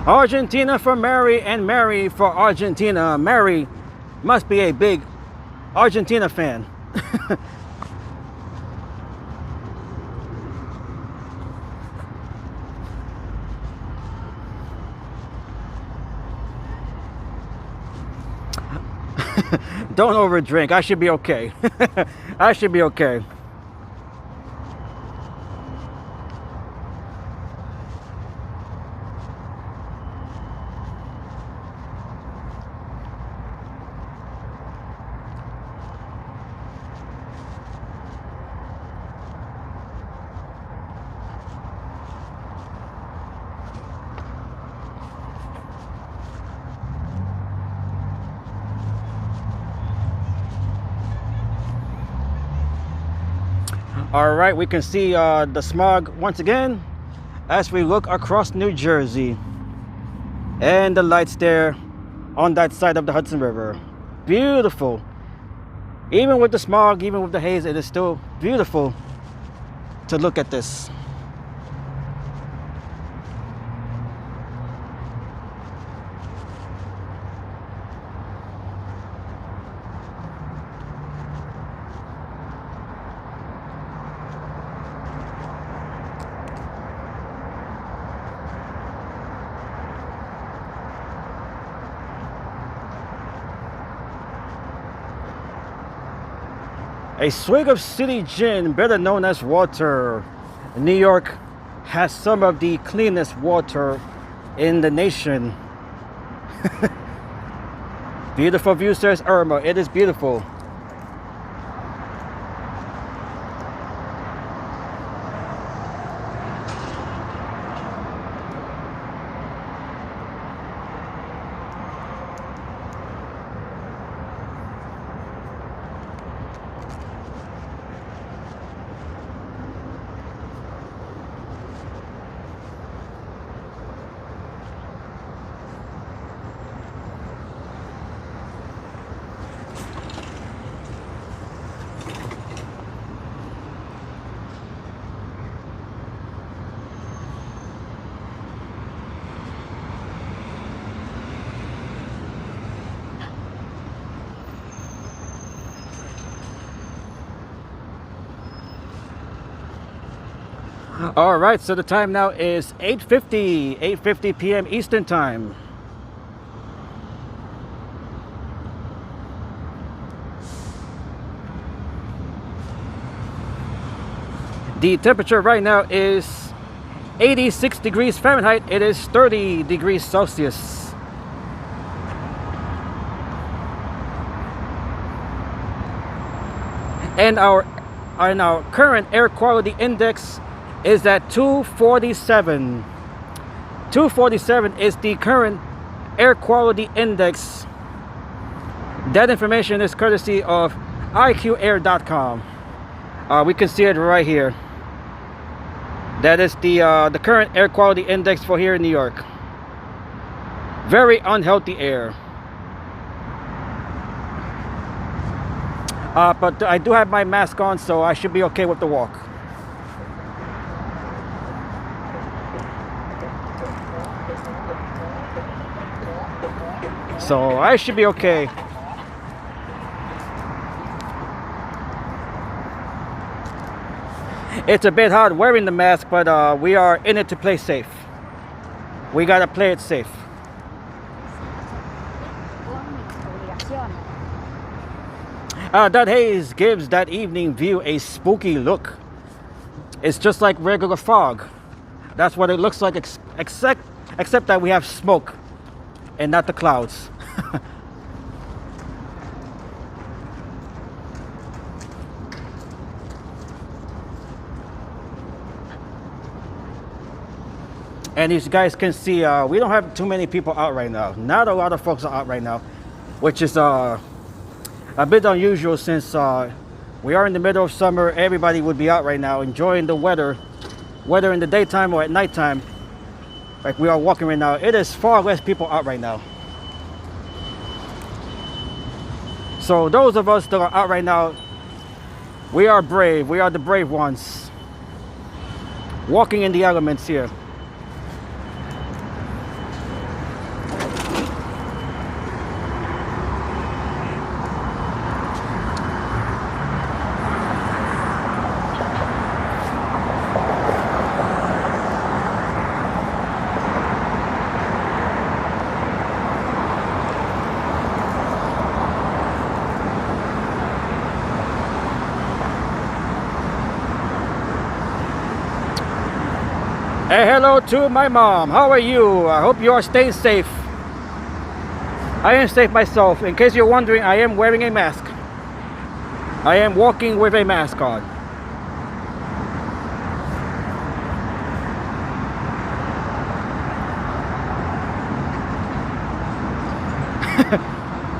Argentina for Mary and Mary for Argentina. Mary must be a big Argentina fan. Don't overdrink. I should be okay. I should be okay. All right, we can see the smog once again as we look across New Jersey and the lights there on that side of the Hudson River. Beautiful. Even with the smog, even with the haze, it is still beautiful to look at this. A swig of city gin, better known as water. New York has some of the cleanest water in the nation. Beautiful view, says Irma. It is beautiful. All right, so the time now is 8:50 p.m. Eastern Time. The temperature right now is 86 degrees Fahrenheit. It is 30 degrees Celsius. And our current air quality index is at 247. 247 is the current air quality index. That information is courtesy of iqair.com. We can see it right here. That is the current air quality index for here in New York. Very unhealthy air. But I do have my mask on, so I should be okay with the walk. So I should be okay. It's a bit hard wearing the mask, but we are in it to play safe. We gotta play it safe. That haze gives that evening view a spooky look. It's just like regular fog. That's what it looks like, except that we have smoke and not the clouds. And as you guys can see, we don't have too many people out right now. Not a lot of folks are out right now, which is a bit unusual since we are in the middle of summer. Everybody would be out right now enjoying the weather, whether in the daytime or at nighttime. Like we are walking right now, it is far less people out right now. So those of us that are out right now, we are brave. We are the brave ones, walking in the elements here. Hey, hello to my mom. How are you? I hope you are staying safe. I am safe myself. In case you're wondering, I am wearing a mask. I am walking with a mask on.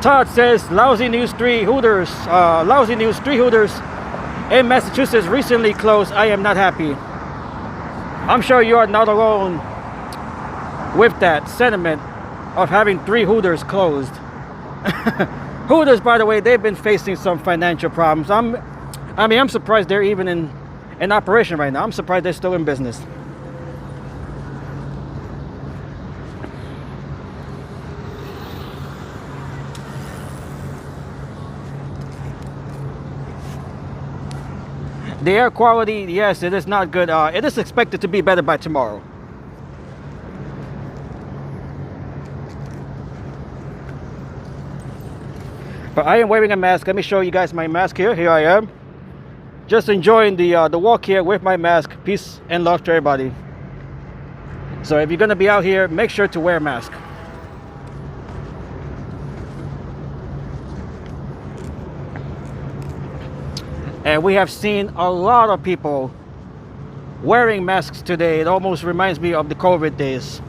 Todd says, lousy news 3 Hooters. Lousy news 3 Hooters in Massachusetts recently closed. I am not happy. I'm sure you are not alone with that sentiment of having 3 Hooters closed. Hooters, by the way, they've been facing some financial problems. I'm surprised they're even in operation right now. I'm surprised they're still in business. The air quality, yes, it is not good. It is expected to be better by tomorrow. But I am wearing a mask. Let me show you guys my mask here. Here I am. Just enjoying the walk here with my mask. Peace and love to everybody. So if you're going to be out here, make sure to wear a mask. And we have seen a lot of people wearing masks today. It almost reminds me of the COVID days.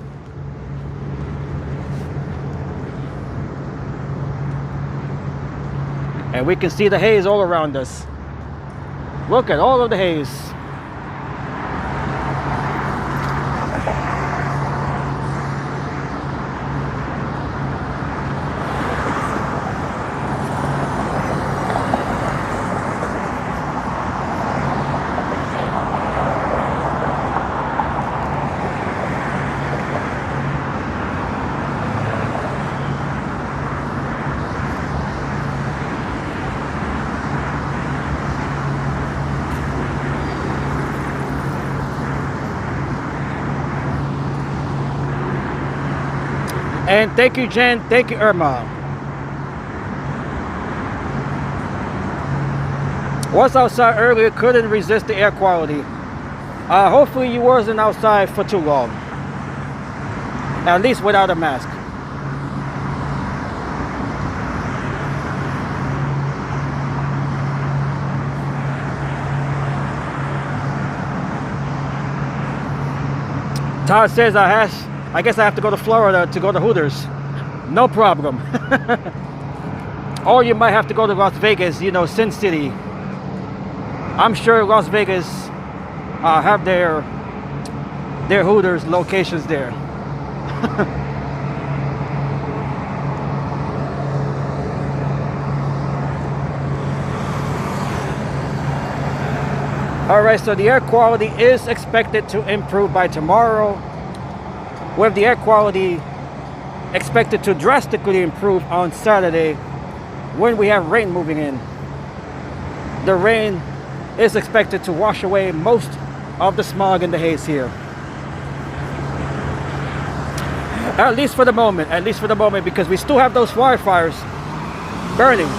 And we can see the haze all around us. Look at all of the haze. And thank you, Jen. Thank you, Irma. Was outside earlier, couldn't resist the air quality. Hopefully you wasn't outside for too long. At least without a mask. Todd says I guess I have to go to Florida to go to Hooters. No problem. Or you might have to go to Las Vegas, you know, Sin City. I'm sure Las Vegas have their Hooters locations there. Alright, so the air quality is expected to improve by tomorrow, with the air quality expected to drastically improve on Saturday when we have rain moving in. The rain is expected to wash away most of the smog and the haze here. At least for the moment, because we still have those wildfires burning.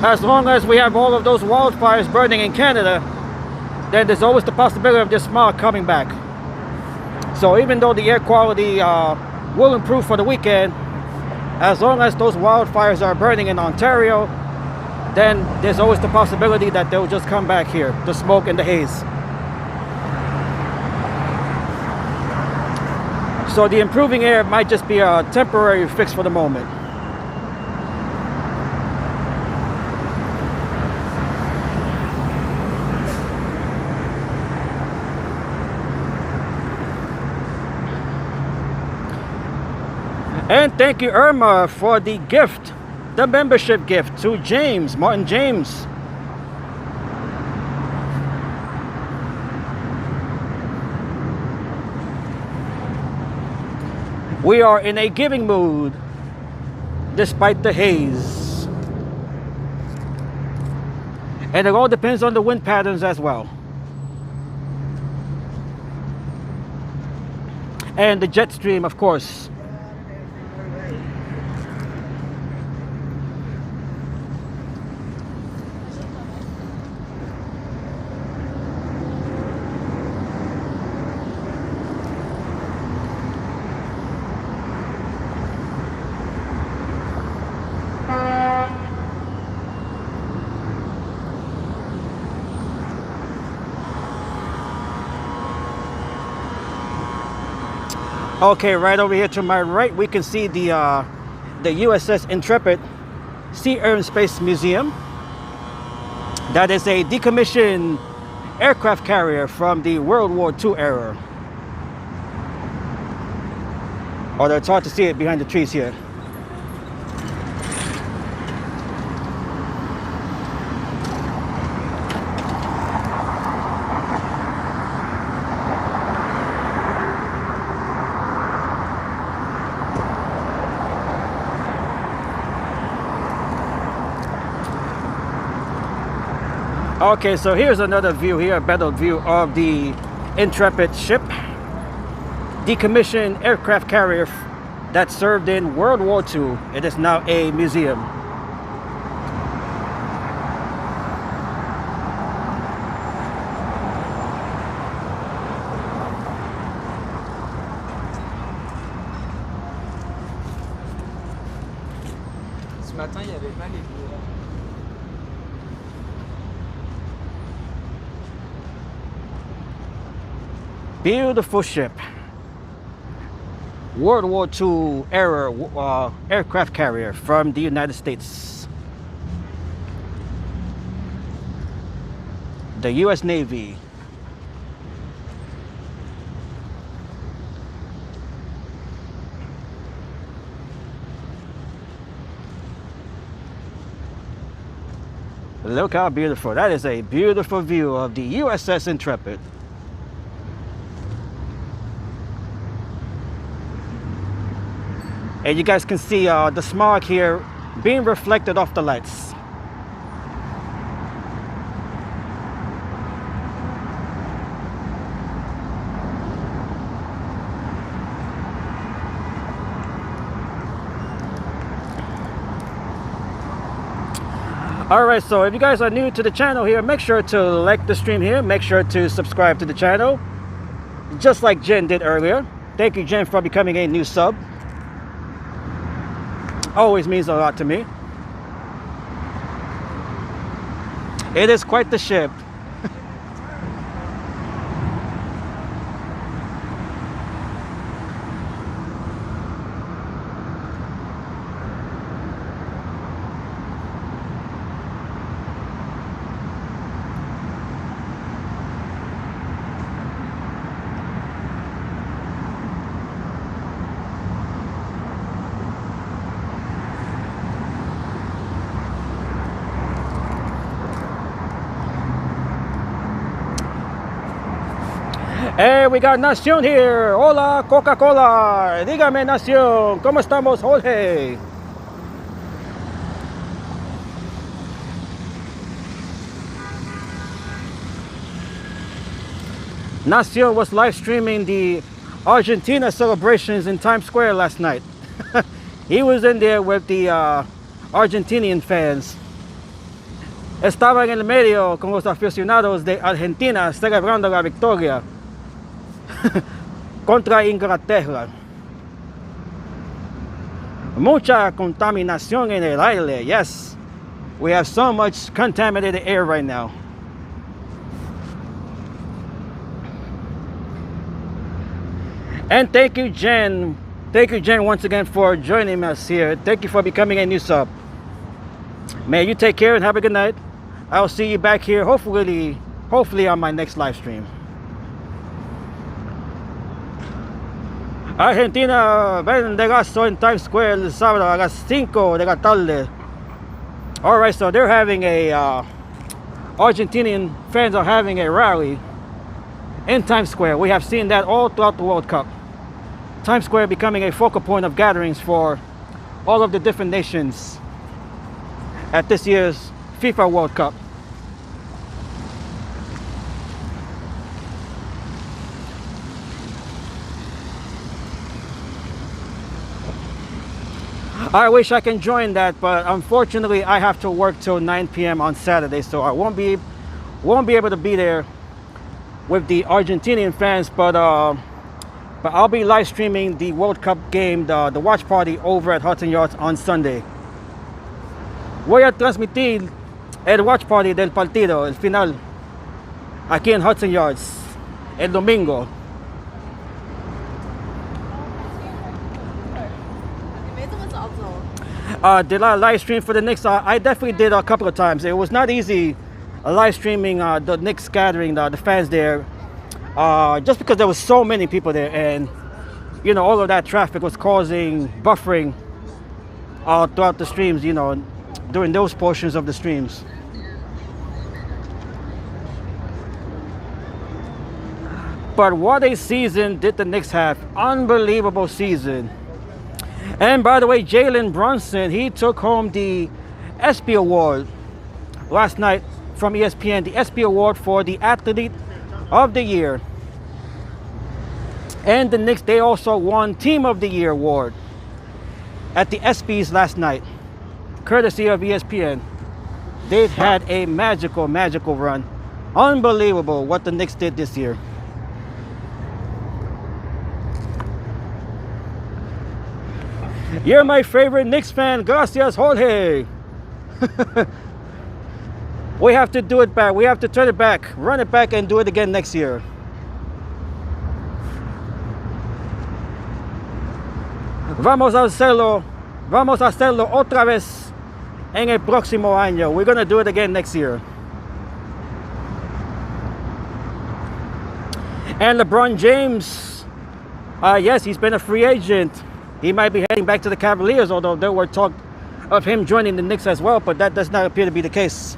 As long as we have all of those wildfires burning in Canada, then there's always the possibility of this smog coming back. So even though the air quality will improve for the weekend, as long as those wildfires are burning in Ontario, then there's always the possibility that they'll just come back here, the smoke and the haze. So the improving air might just be a temporary fix for the moment. And thank you, Irma, for the gift, the membership gift to James, Martin James. We are in a giving mood despite the haze. And it all depends on the wind patterns as well. And the jet stream, of course. Okay, right over here to my right, we can see the USS Intrepid Sea, Air, and Space Museum. That is a decommissioned aircraft carrier from the World War II era. Although it's hard to see it behind the trees here. Okay, so here's another view here, a better view of the Intrepid ship, decommissioned aircraft carrier that served in World War II. It is now a museum. Ce matin, il y avait pas les billets. Beautiful ship. World War II era aircraft carrier from the United States. The US Navy. Look how beautiful. That is a beautiful view of the USS Intrepid. And you guys can see the smog here being reflected off the lights. Alright, so if you guys are new to the channel here, make sure to like the stream here. Make sure to subscribe to the channel, just like Jen did earlier. Thank you, Jen, for becoming a new sub. Always means a lot to me. It is quite the ship. Hey, we got Nación here. Hola, Coca-Cola. Dígame, Nación. ¿Cómo estamos, Jorge? Nación was live streaming the Argentina celebrations in Times Square last night. He was in there with the Argentinian fans. Estaba en el medio con los aficionados de Argentina celebrando la victoria contra Inglaterra. Mucha contaminación en el aire. Yes, we have so much contaminated air right now. And thank you, Jen. Thank you, Jen, once again for joining us here. Thank you for becoming a new sub. May you take care and have a good night. I'll see you back here, hopefully on my next live stream. Argentina ven de gasto in Times Square el sábado a las 5 de la tarde. All right, so they're having a Argentinian fans are having a rally in Times Square. We have seen that all throughout the World Cup. Times Square becoming a focal point of gatherings for all of the different nations at this year's FIFA World Cup. I wish I can join that, but unfortunately I have to work till 9 p.m. on Saturday, so I won't be able to be there with the Argentinian fans, but I'll be live streaming the World Cup game, the watch party over at Hudson Yards on Sunday. Voy a transmitir el watch party del partido, el final, aquí en Hudson Yards, el domingo. Did I live stream for the Knicks? I definitely did a couple of times. It was not easy live streaming the Knicks gathering, the fans there, just because there was so many people there, and you know, all of that traffic was causing buffering throughout the streams, you know, during those portions of the streams. But what a season did the Knicks have. Unbelievable season. And by the way, Jalen Brunson, he took home the ESPY Award last night from ESPN, the ESPY Award for the Athlete of the Year. And the Knicks, they also won Team of the Year award at the ESPYs last night, courtesy of ESPN. They've had a magical run. Unbelievable what the Knicks did this year. You're my favorite Knicks fan. Gracias, Jorge. We have to do it back. We have to turn it back, run it back, and do it again next year. Vamos a hacerlo otra vez en el próximo año. We're going to do it again next year. And LeBron James, yes, he's been a free agent. He might be heading back to the Cavaliers, although there were talk of him joining the Knicks as well, but that does not appear to be the case.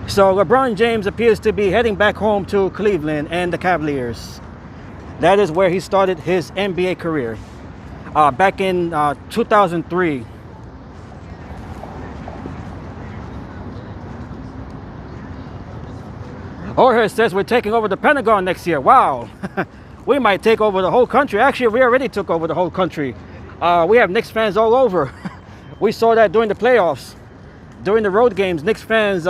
So LeBron James appears to be heading back home to Cleveland and the Cavaliers. That is where he started his NBA career, back in 2003. Jorge says we're taking over the Pentagon next year. Wow. We might take over the whole country. Actually, we already took over the whole country. We have Knicks fans all over. We saw that during the playoffs, during the road games. Knicks fans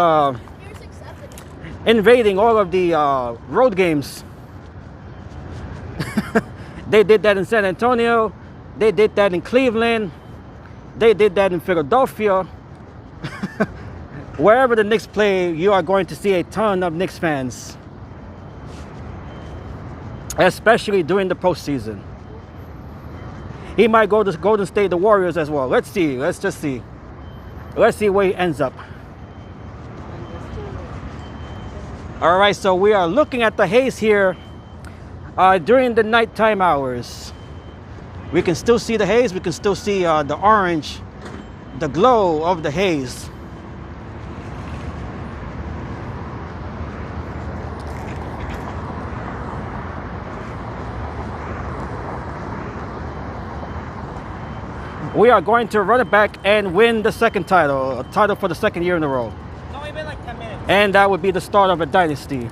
invading all of the road games. They did that in San Antonio. They did that in Cleveland. They did that in Philadelphia. Wherever the Knicks play, you are going to see a ton of Knicks fans, especially during the postseason. He might go to Golden State, the Warriors as well. Let's see. Let's just see. Let's see where he ends up. All right, so we are looking at the haze here during the nighttime hours. We can still see the haze. We can still see the orange, the glow of the haze. We are going to run it back and win the second title, a title for the second year in a row. It's only been like 10 minutes. And that would be the start of a dynasty.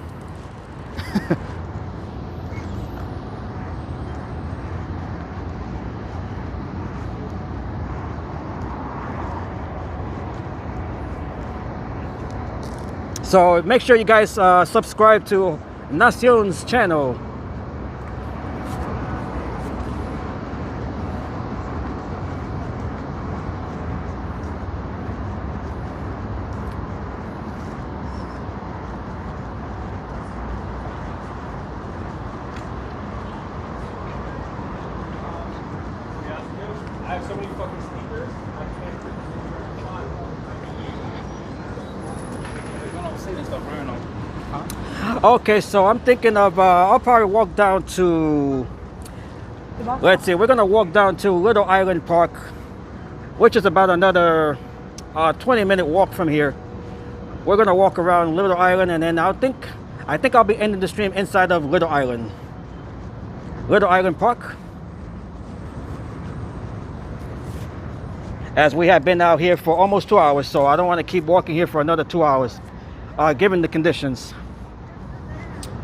So make sure you guys subscribe to Nacion's channel. have so many fucking speakers. I can't. Don't say this stuff, right? Okay, so I'm thinking of I'll probably walk down to, let's see, we're gonna walk down to Little Island Park, which is about another 20-minute walk from here. We're gonna walk around Little Island, and then I think I'll be ending the stream inside of Little Island Park, as we have been out here for almost 2 hours, so I don't want to keep walking here for another 2 hours, given the conditions.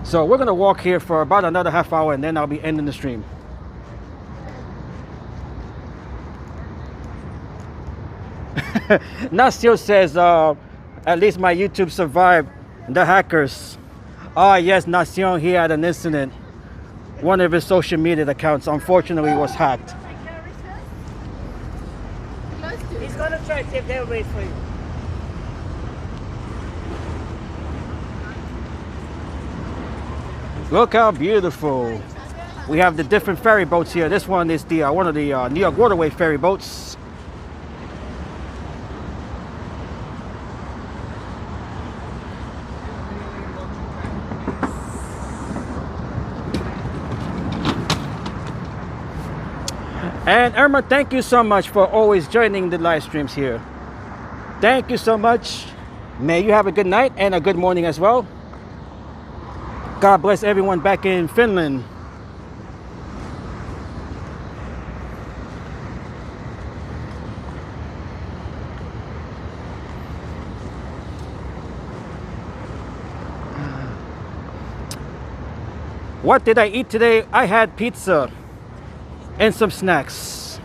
So we're gonna walk here for about another half hour, and then I'll be ending the stream. Nasio says, at least my YouTube survived the hackers. Ah, yes, Nacion, he had an incident. One of his social media accounts, unfortunately, was hacked. He's gonna try to see if they'll wait for you. Look how beautiful. We have the different ferry boats here. This one is the one of the New York Waterway ferry boats. And Irma, thank you so much for always joining the live streams here. Thank you so much. May you have a good night and a good morning as well. God bless everyone back in Finland. What did I eat today? I had pizza and some snacks.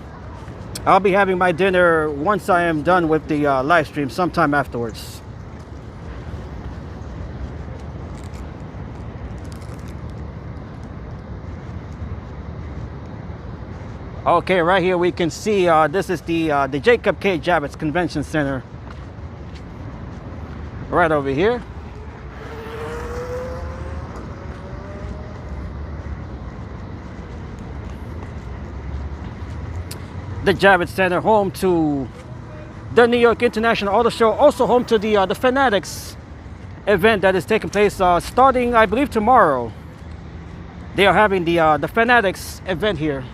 I'll be having my dinner once I am done with the live stream sometime afterwards. Okay, right here we can see this is the Jacob K. Javits Convention Center. Right over here. The Javits Center, home to the New York International Auto Show, also home to the Fanatics event that is taking place starting, I believe, tomorrow. They are having the Fanatics event here.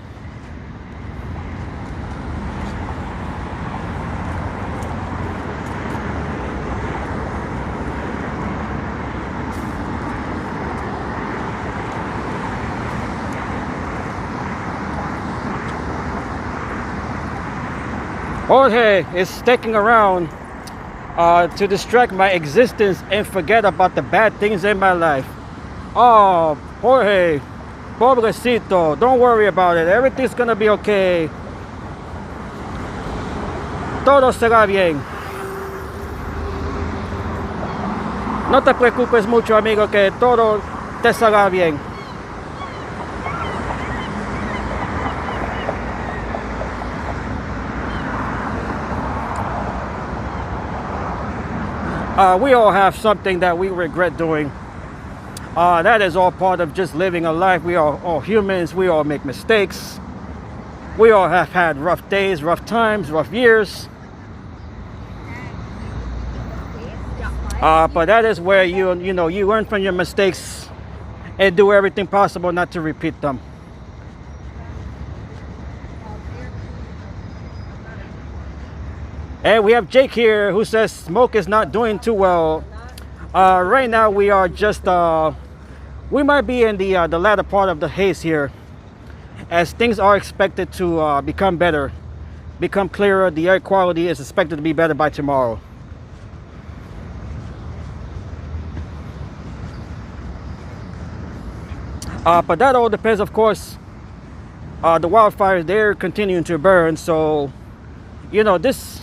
Jorge is sticking around to distract my existence and forget about the bad things in my life. Oh, Jorge, pobrecito, don't worry about it. Everything's gonna be okay. Todo será bien. No te preocupes mucho, amigo, que todo te será bien. We all have something that we regret doing. That is all part of just living a life. We are all humans. We all make mistakes. We all have had rough days, rough times, rough years. But that is where you learn from your mistakes and do everything possible not to repeat them. And we have Jake here who says smoke is not doing too well. Right now we are just, we might be in the latter part of the haze here, as things are expected to become better, become clearer. The air quality is expected to be better by tomorrow. But that all depends, of course. The wildfires, they're continuing to burn, so this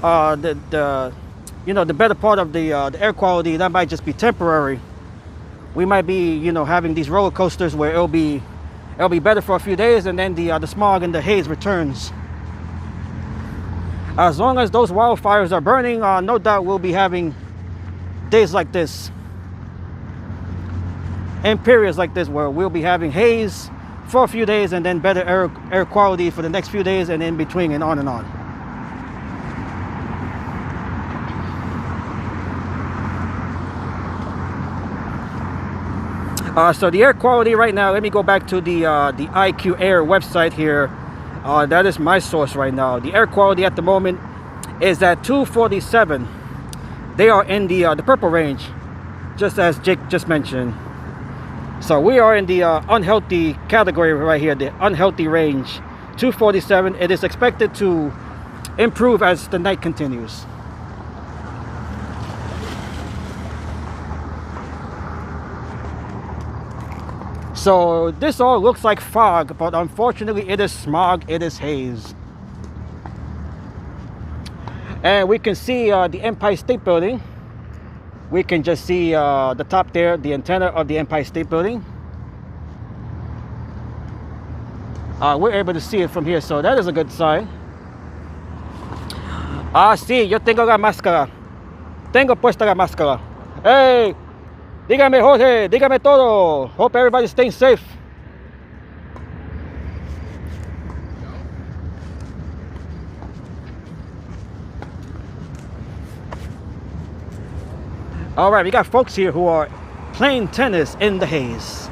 the better part of the air quality, that might just be temporary. We might be having these roller coasters where it'll be better for a few days, and then the smog and the haze returns. As long as those wildfires are burning, no doubt we'll be having days like this and periods like this where we'll be having haze for a few days, and then better air quality for the next few days, and in between, and on and on. So the air quality right now, let me go back to the IQ Air website here. That is my source right now. The air quality at the moment is at 247. They are in the purple range, just as Jake just mentioned. So we are in the unhealthy category right here, the unhealthy range, 247. It is expected to improve as the night continues. So this all looks like fog, but unfortunately it is smog, it is haze. And we can see the Empire State Building. We can just see the top there, the antenna of the Empire State Building. We're able to see it from here, so that is a good sign. Sí, yo tengo la máscara. Tengo puesta la máscara. Hey, dígame Jorge, dígame todo. Hope everybody's staying safe. All right, we got folks here who are playing tennis in the haze.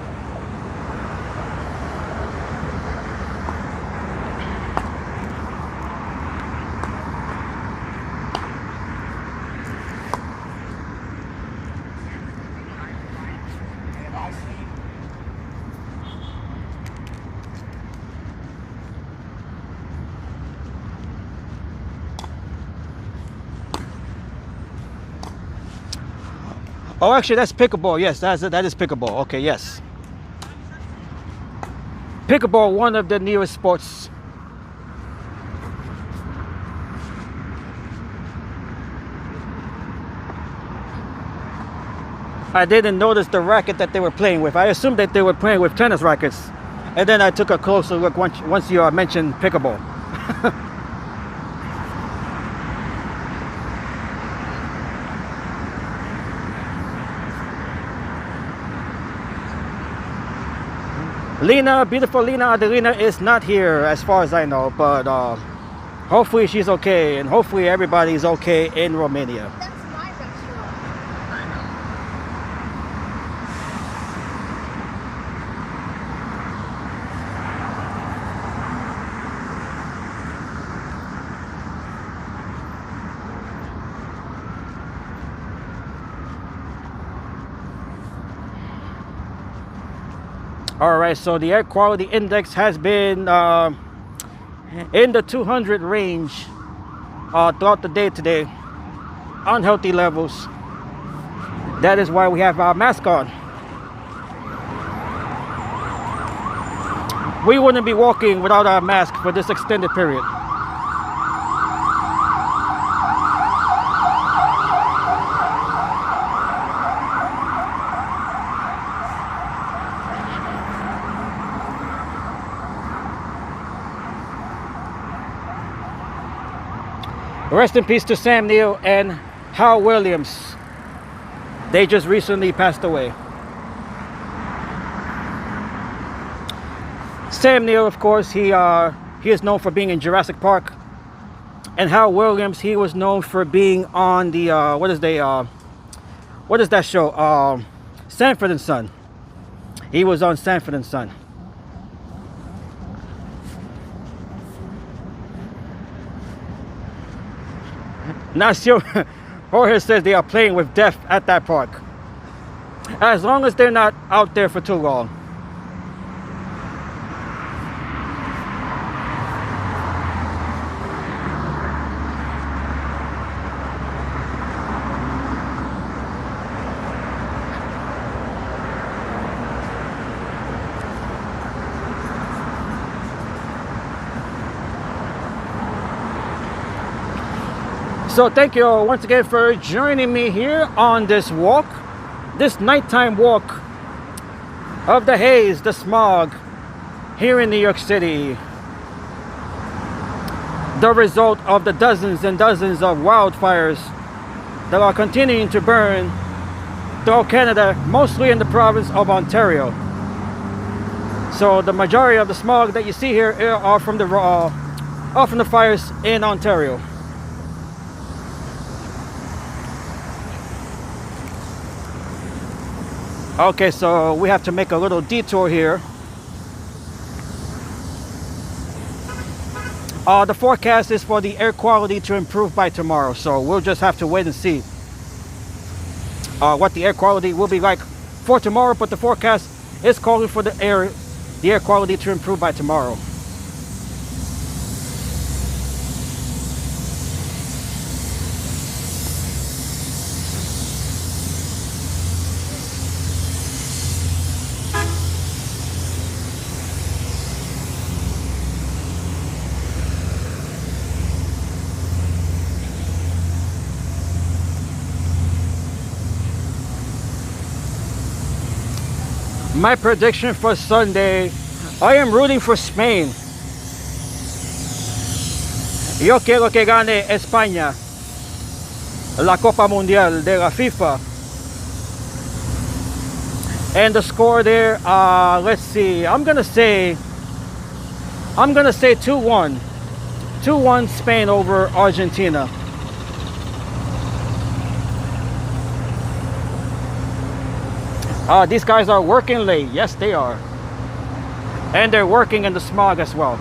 Oh, actually, that's pickleball. Yes, that is pickleball. Okay, yes. Pickleball, one of the newest sports. I didn't notice the racket that they were playing with. I assumed that they were playing with tennis rackets. And then I took a closer look once you mentioned pickleball. Lena, beautiful Lena Adelina is not here as far as I know, but hopefully she's okay, and hopefully everybody's okay in Romania. That's my restaurant. All right, so the air quality index has been in the 200 range throughout the day today, unhealthy levels. That is why we have our mask on. We wouldn't be walking without our mask for this extended period. Rest in peace to Sam Neill and Hal Williams. They just recently passed away. Sam Neill, of course, he is known for being in Jurassic Park. And Hal Williams, he was known for being on the what is that show? Sanford and Son. He was on Sanford and Son. Nacio Jorge says they are playing with death at that park. As long as they're not out there for too long. So thank you all once again for joining me here on this walk, this nighttime walk of the haze, the smog here in New York City. The result of the dozens and dozens of wildfires that are continuing to burn throughout Canada, mostly in the province of Ontario. So the majority of the smog that you see here are from the fires in Ontario. Okay, so we have to make a little detour here. The forecast is for the air quality to improve by tomorrow, so we'll just have to wait and see what the air quality will be like for tomorrow. But the forecast is calling for the air quality to improve by tomorrow. My prediction for Sunday, I am rooting for Spain. Yo quiero que gane España la Copa Mundial de la FIFA. And the score there, let's see, I'm gonna say 2-1. 2-1 Spain over Argentina. These guys are working late. Yes, they are. And they're working in the smog as well.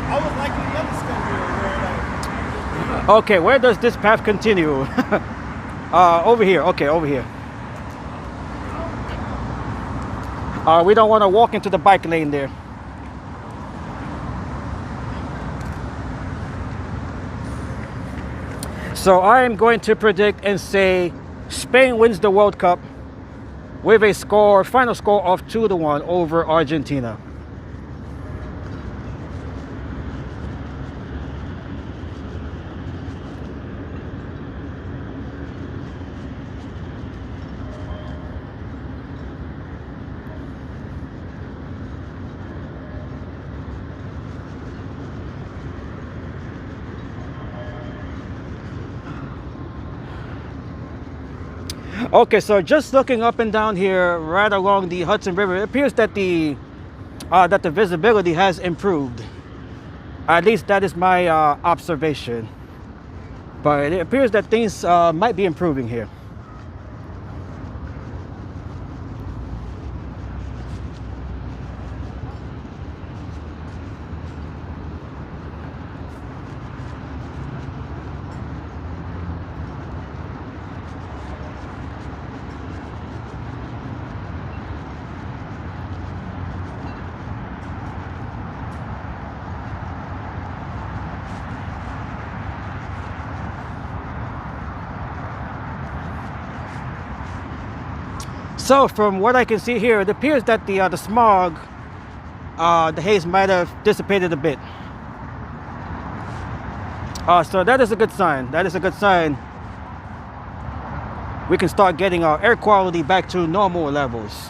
I would like the other schedule where Okay, where does this path continue? Over here. Okay, over here. We don't want to walk into the bike lane there. So I am going to predict and say Spain wins the World Cup with a final score of 2-1 over Argentina. Okay, so just looking up and down here, right along the Hudson River, it appears that the visibility has improved. At least that is my observation. But it appears that things might be improving here. So from what I can see here, it appears that the smog, the haze might have dissipated a bit. So that is a good sign. That is a good sign. We can start getting our air quality back to normal levels.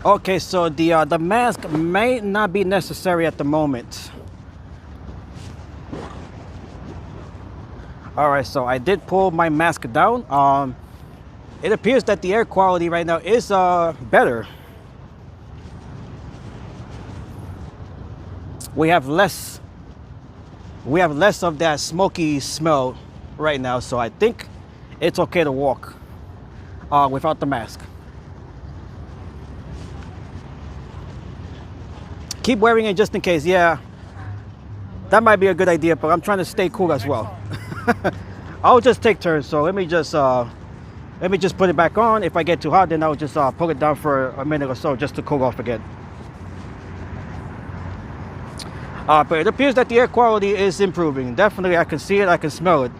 Okay, so the mask may not be necessary at the moment. All right, so I did pull my mask down. It appears that the air quality right now is better. We have less of that smoky smell right now, so I think it's okay to walk without the mask. Keep wearing it just in case. Yeah, that might be a good idea, but I'm trying to stay cool as well. I'll just take turns. So let me just put it back on. If I get too hot, then I'll just pull it down for a minute or so just to cool off again. But it appears that the air quality is improving. Definitely, I can see it, I can smell it.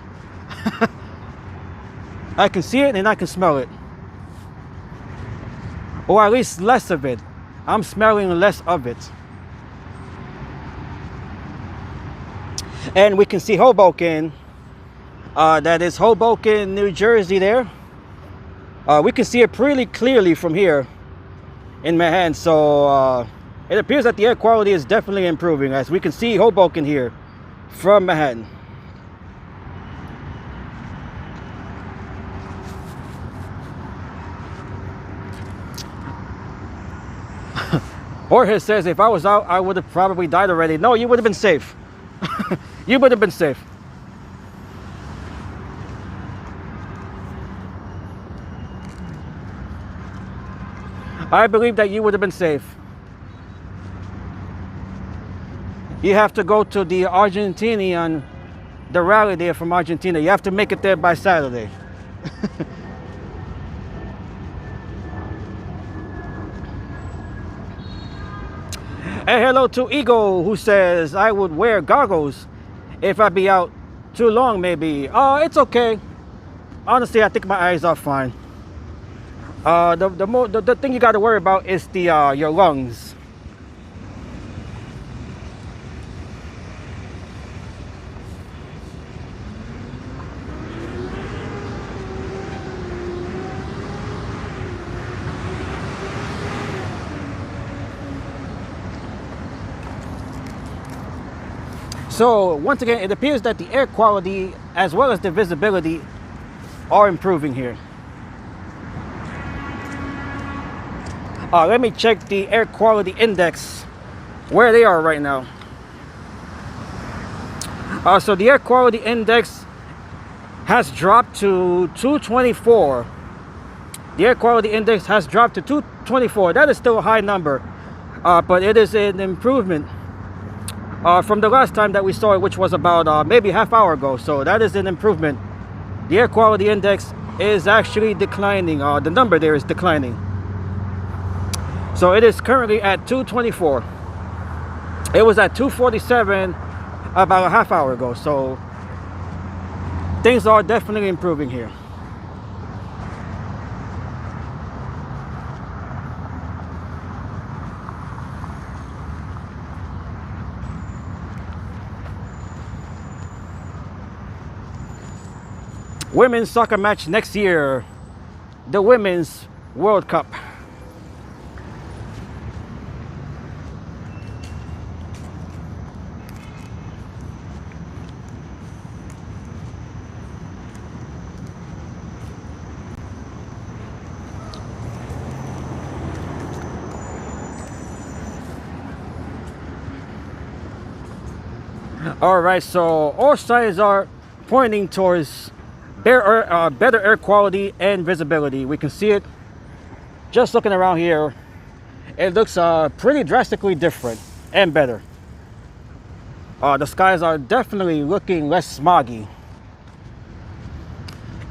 I can see it and I can smell it. Or at least less of it. I'm smelling less of it. And we can see Hoboken. That is Hoboken, New Jersey there. We can see it pretty clearly from here in Manhattan. So it appears that the air quality is definitely improving, as we can see Hoboken here from Manhattan. Jorge says, if I was out, I would have probably died already. No, you would have been safe. You would have been safe. I believe that you would have been safe. You have to go to the Argentinian, the rally there from Argentina. You have to make it there by Saturday. And hello to Ego, who says, I would wear goggles if I be out too long, maybe. Oh, it's okay. Honestly, I think my eyes are fine. The thing you got to worry about is the your lungs. So once again, it appears that the air quality as well as the visibility are improving here. Let me check the air quality index, where they are right now. So the air quality index has dropped to 224. The air quality index has dropped to 224. That is still a high number, but it is an improvement from the last time that we saw it, which was about maybe half hour ago. So that is an improvement. The air quality index is actually declining. The number there is declining. So it is currently at 224. It was at 247 about a half hour ago. So things are definitely improving here. Women's soccer match next year, the Women's World Cup. All right, so all signs are pointing towards better air quality and visibility. We can see it just looking around here. It looks pretty drastically different and better. The skies are definitely looking less smoggy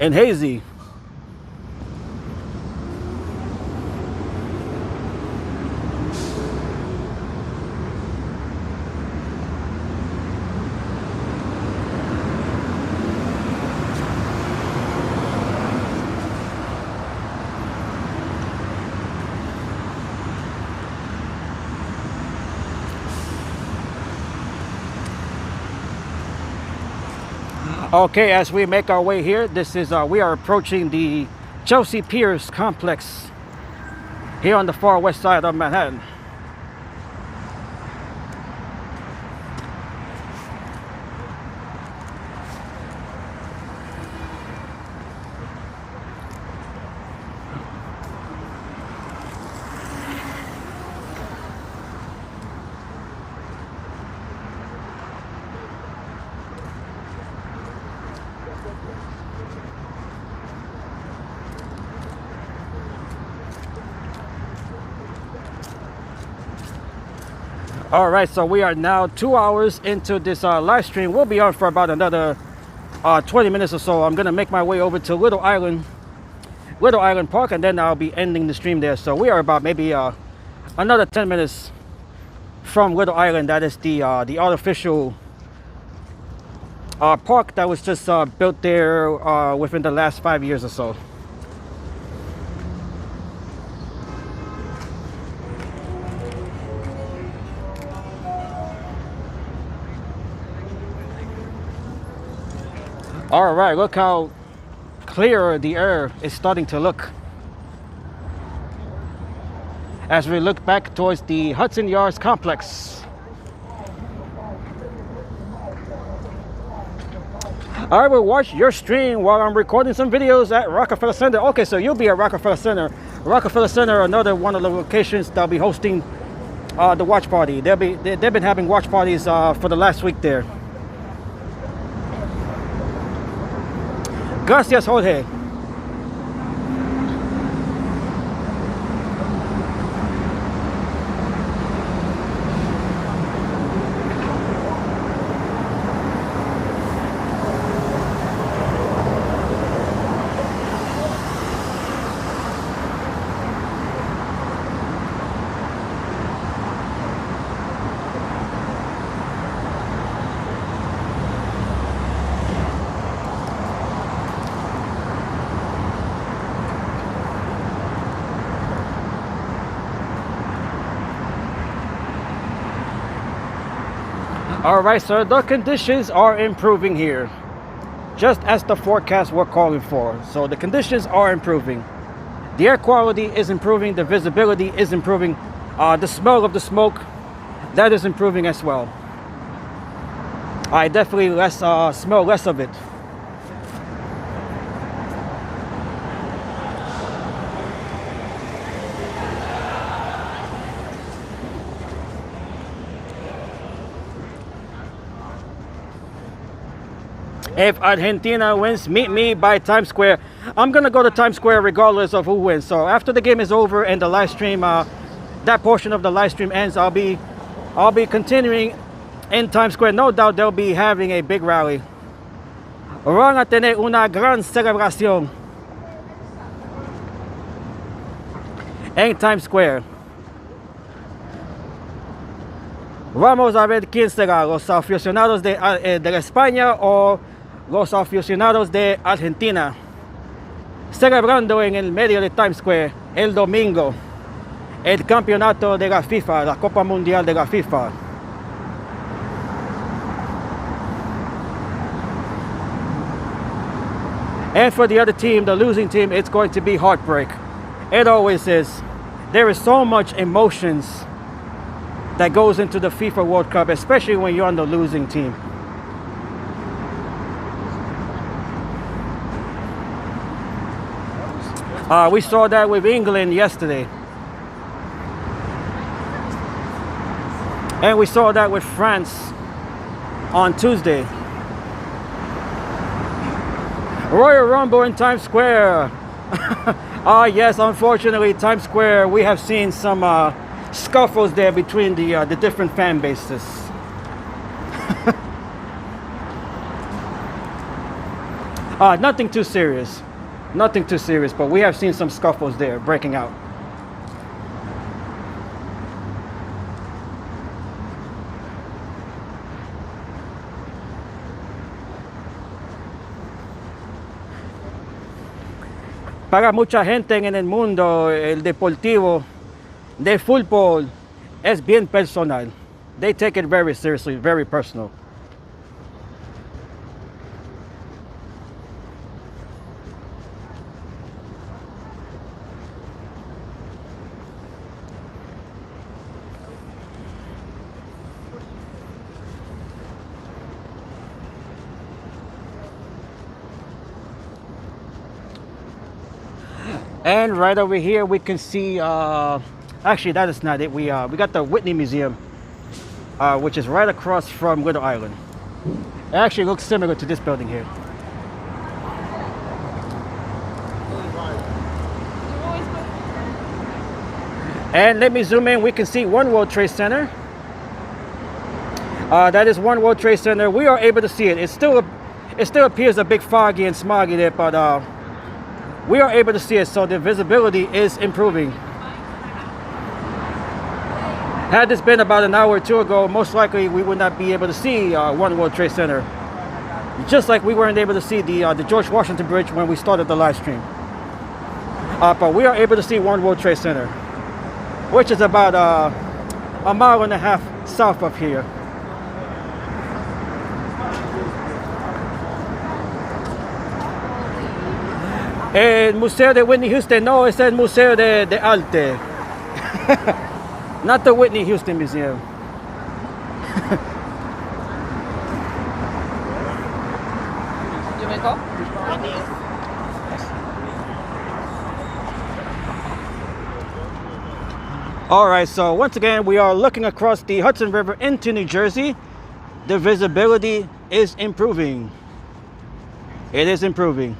and hazy. Okay, as we make our way here, this is we are approaching the Chelsea Piers complex here on the far west side of Manhattan. All right, so we are now 2 hours into this live stream. We'll be on for about another 20 minutes or so, I'm gonna make my way over to Little Island Park, and then I'll be ending the stream there. So we are about maybe another 10 minutes from Little Island. That is the artificial park that was just built there within the last 5 years or so. All right, look how clear the air is starting to look as we look back towards the Hudson Yards complex. I will watch your stream while I'm recording some videos at Rockefeller Center. Okay, so you'll be at Rockefeller Center. Rockefeller Center, another one of the locations that'll be hosting the watch party. They've been having watch parties for the last week there. Gracias, Jorge. All right, sir, the conditions are improving here, just as the forecast we're calling for. So the conditions are improving. The air quality is improving, the visibility is improving, the smell of the smoke, that is improving as well. I definitely smell less of it. If Argentina wins, meet me by Times Square. I'm gonna go to Times Square regardless of who wins. So after the game is over and the live stream, that portion of the live stream ends, I'll be continuing in Times Square. No doubt they'll be having a big rally. Van a tener una gran celebración en Times Square. Vamos a ver quién será, los aficionados de España o los aficionados de Argentina, celebrando en el medio de Times Square el domingo el campeonato de la FIFA, la Copa Mundial de la FIFA. And for the other team, the losing team, it's going to be heartbreak. It always is. There is so much emotions that goes into the FIFA World Cup, especially when you're on the losing team. We saw that with England yesterday. And we saw that with France on Tuesday. Royal Rumble in Times Square. Yes, unfortunately, Times Square, we have seen some scuffles there between the different fan bases. Nothing too serious. Nothing too serious, but we have seen some scuffles there breaking out. Para mucha gente en el mundo, el deportivo de fútbol es bien personal. They take it very seriously, very personal. And right over here we can see, actually that is not it, we got the Whitney Museum, which is right across from Little Island. It actually looks similar to this building here. And let me zoom in, we can see One World Trade Center. That is One World Trade Center. We are able to see it. It's It still appears a bit foggy and smoggy there, but we are able to see it, so the visibility is improving. Had this been about an hour or two ago, most likely we would not be able to see One World Trade Center. Just like we weren't able to see the George Washington Bridge when we started the live stream. But we are able to see One World Trade Center, which is about a mile and a half south of here. El Museo de Whitney Houston, no, it's el Museo de Arte. Not the Whitney Houston Museum. You may go? All right, so once again, we are looking across the Hudson River into New Jersey. The visibility is improving. It is improving.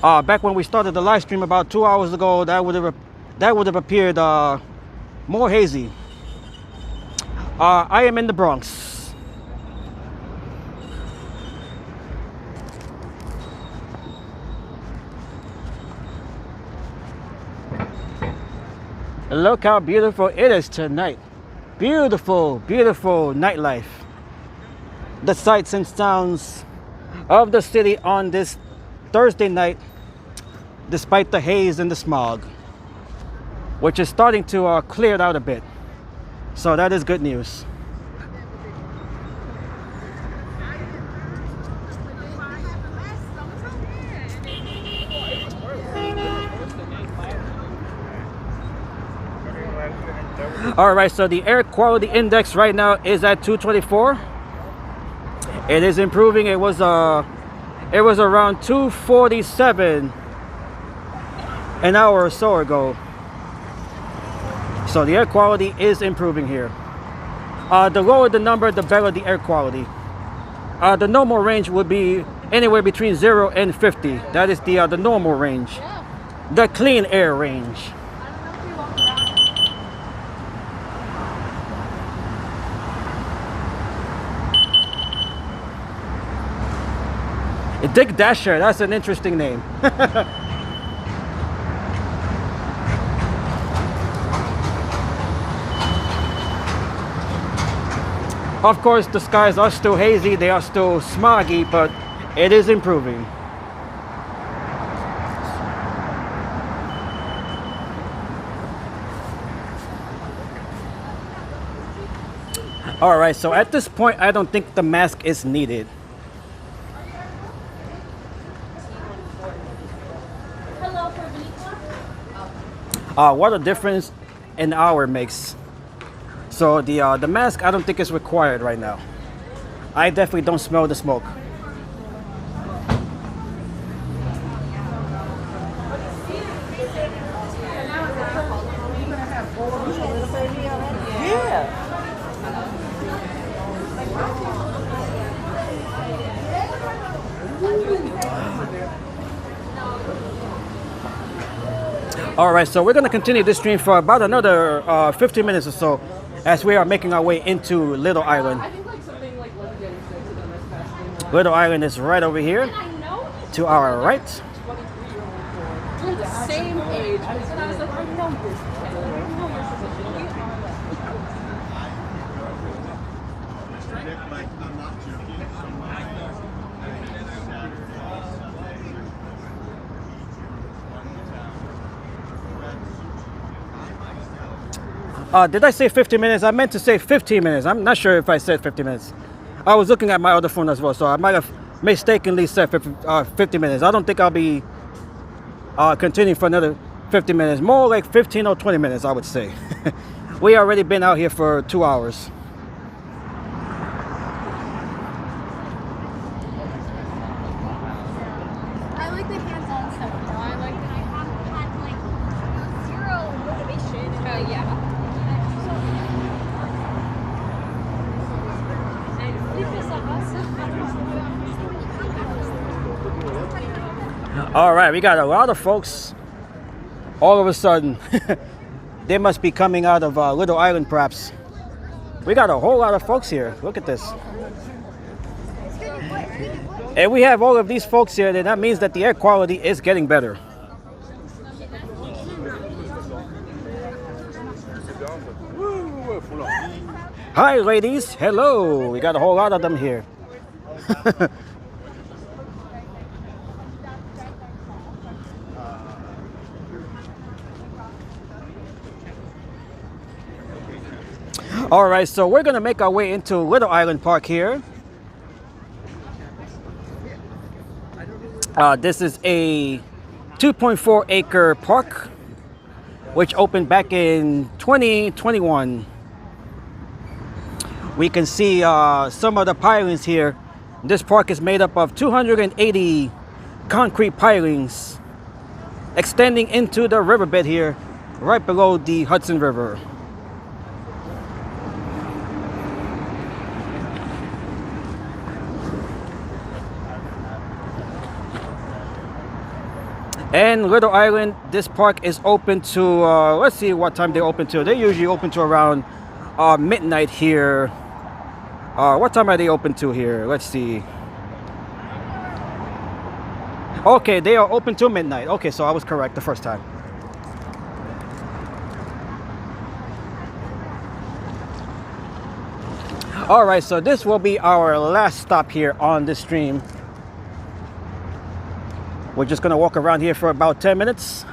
Back when we started the live stream about 2 hours ago, that would have appeared more hazy. I am in the Bronx. Look how beautiful it is tonight. Beautiful, beautiful nightlife. The sights and sounds of the city on this Thursday night, despite the haze and the smog, which is starting to clear out a bit. So that is good news. All right, so the air quality index right now is at 224. It is improving. It was around 247 an hour or so ago. So the air quality is improving here. The lower the number, the better the air quality. The normal range would be anywhere between 0 and 50. That is the normal range. The clean air range. Dick Dasher, that's an interesting name. Of course, the skies are still hazy, they are still smoggy, but it is improving. All right, so at this point, I don't think the mask is needed. What a difference an hour makes. So the mask, I don't think is required right now. I definitely don't smell the smoke. Yeah. All right, so we're going to continue this stream for about another 15 minutes or so as we are making our way into Little Island. Little Island is right over here to our right. We're the same age. And I was like, I know this. Did I say 50 minutes? I meant to say 15 minutes. I'm not sure if I said 50 minutes. I was looking at my other phone as well, so I might have mistakenly said 50 minutes. I don't think I'll be continuing for another 50 minutes. More like 15 or 20 minutes, I would say. We already been out here for 2 hours. I like the hands-on stuff. You know? I like that I haven't had like zero motivation. Yeah. All right, we got a lot of folks. All of a sudden, they must be coming out of Little Island, perhaps. We got a whole lot of folks here. Look at this. And we have all of these folks here, then that means that the air quality is getting better. Hi ladies, hello. We got a whole lot of them here. All right, so we're gonna make our way into Little Island Park here. This is a 2.4 acre park, which opened back in 2021. We can see some of the pilings here. This park is made up of 280 concrete pilings extending into the riverbed here, right below the Hudson River. And Little Island, this park is open to, let's see what time they open to. They usually open to around midnight here. What time are they open to here? Let's see. Okay, they are open till midnight. Okay, so I was correct the first time. All right, so this will be our last stop here on this stream. We're just gonna walk around here for about 10 minutes.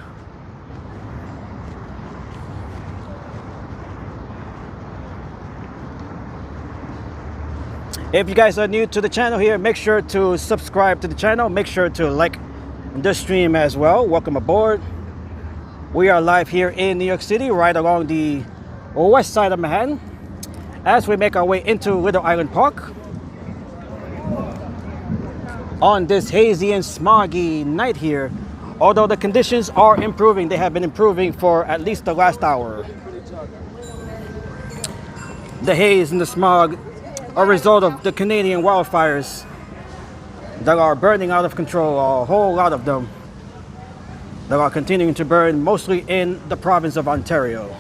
If you guys are new to the channel here, make sure to subscribe to the channel. Make sure to like the stream as well. Welcome aboard. We are live here in New York City, right along the west side of Manhattan, as we make our way into Little Island Park on this hazy and smoggy night here. Although the conditions are improving, they have been improving for at least the last hour. The haze and the smog are a result of the Canadian wildfires that are burning out of control, a whole lot of them that are continuing to burn, mostly in the province of Ontario.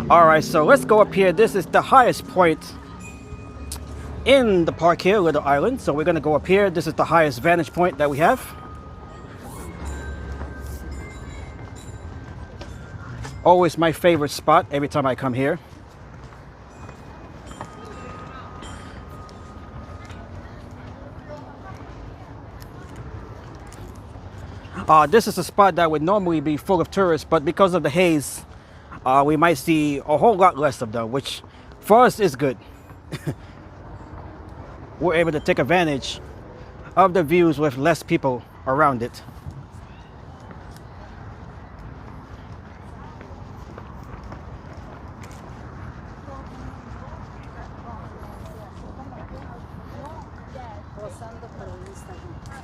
All right, so let's go up here. This is the highest point in the park here, Little Island. So we're gonna go up here. This is the highest vantage point that we have. Always my favorite spot every time I come here. This is a spot that would normally be full of tourists, but because of the haze, we might see a whole lot less of them, which for us is good. We're able to take advantage of the views with less people around it.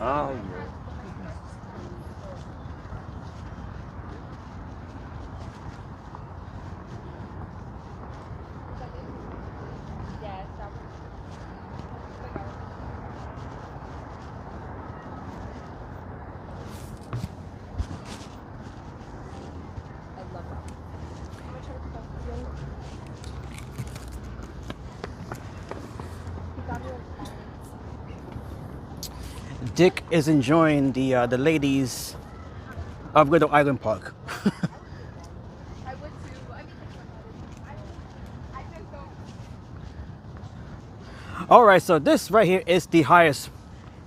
Oh, yeah. Dick is enjoying the ladies of Little Island Park. I would too. I mean, I just don't. All right, so this right here is the highest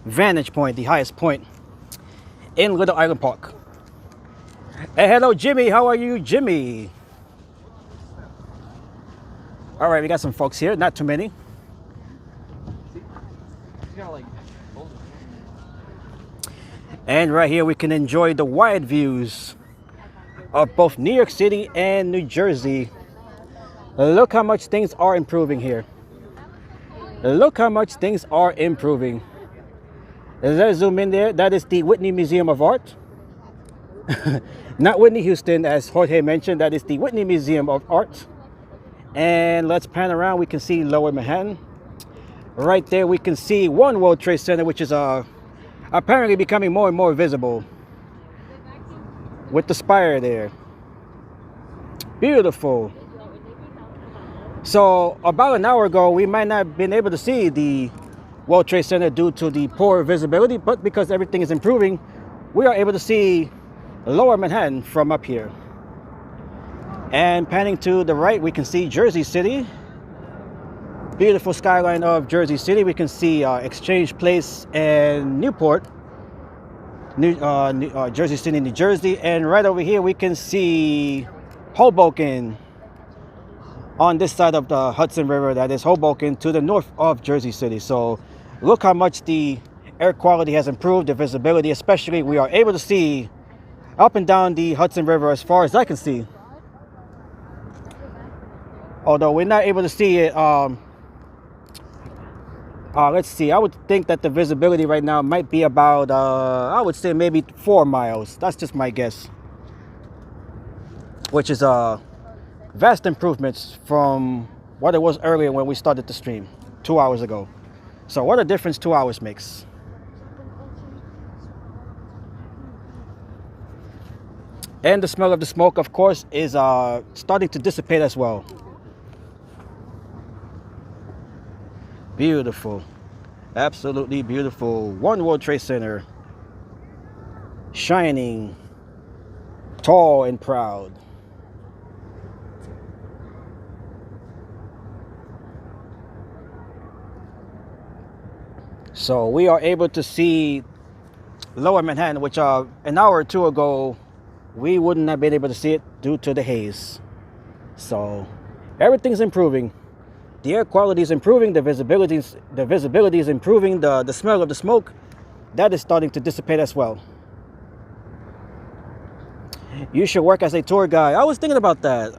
vantage point, the highest point in Little Island Park. Hey, hello, Jimmy. How are you, Jimmy? All right, we got some folks here, not too many. And right here we can enjoy the wide views of both New York City and New Jersey. Look how much things are improving here. Look how much things are improving. Let's zoom in there. That is the Whitney Museum of Art. Not Whitney Houston, as Jorge mentioned. That is the Whitney Museum of Art And let's pan around. We can see Lower Manhattan. Right there we can see One World Trade Center, which is apparently becoming more and more visible with the spire there. Beautiful. So about an hour ago we might not have been able to see the World Trade Center due to the poor visibility, but because everything is improving, we are able to see Lower Manhattan from up here. And panning to the right, we can see Jersey City. Beautiful skyline of Jersey City. We can see Exchange Place and Newport, Jersey City, New Jersey. And right over here, we can see Hoboken on this side of the Hudson River. That is Hoboken to the north of Jersey City. So look how much the air quality has improved, the visibility especially. We are able to see up and down the Hudson River as far as I can see. Although we're not able to see it, let's see, I would think that the visibility right now might be about, I would say maybe 4 miles. That's just my guess. Which is vast improvements from what it was earlier when we started the stream 2 hours ago. So what a difference 2 hours makes. And the smell of the smoke, of course, is starting to dissipate as well. Beautiful. Absolutely beautiful. One World Trade Center. Shining. Tall and proud. So we are able to see Lower Manhattan, which an hour or two ago we wouldn't have been able to see it due to the haze. So everything's improving. The air quality is improving, the visibility is improving, the smell of the smoke, that is starting to dissipate as well. You should work as a tour guide. I was thinking about that.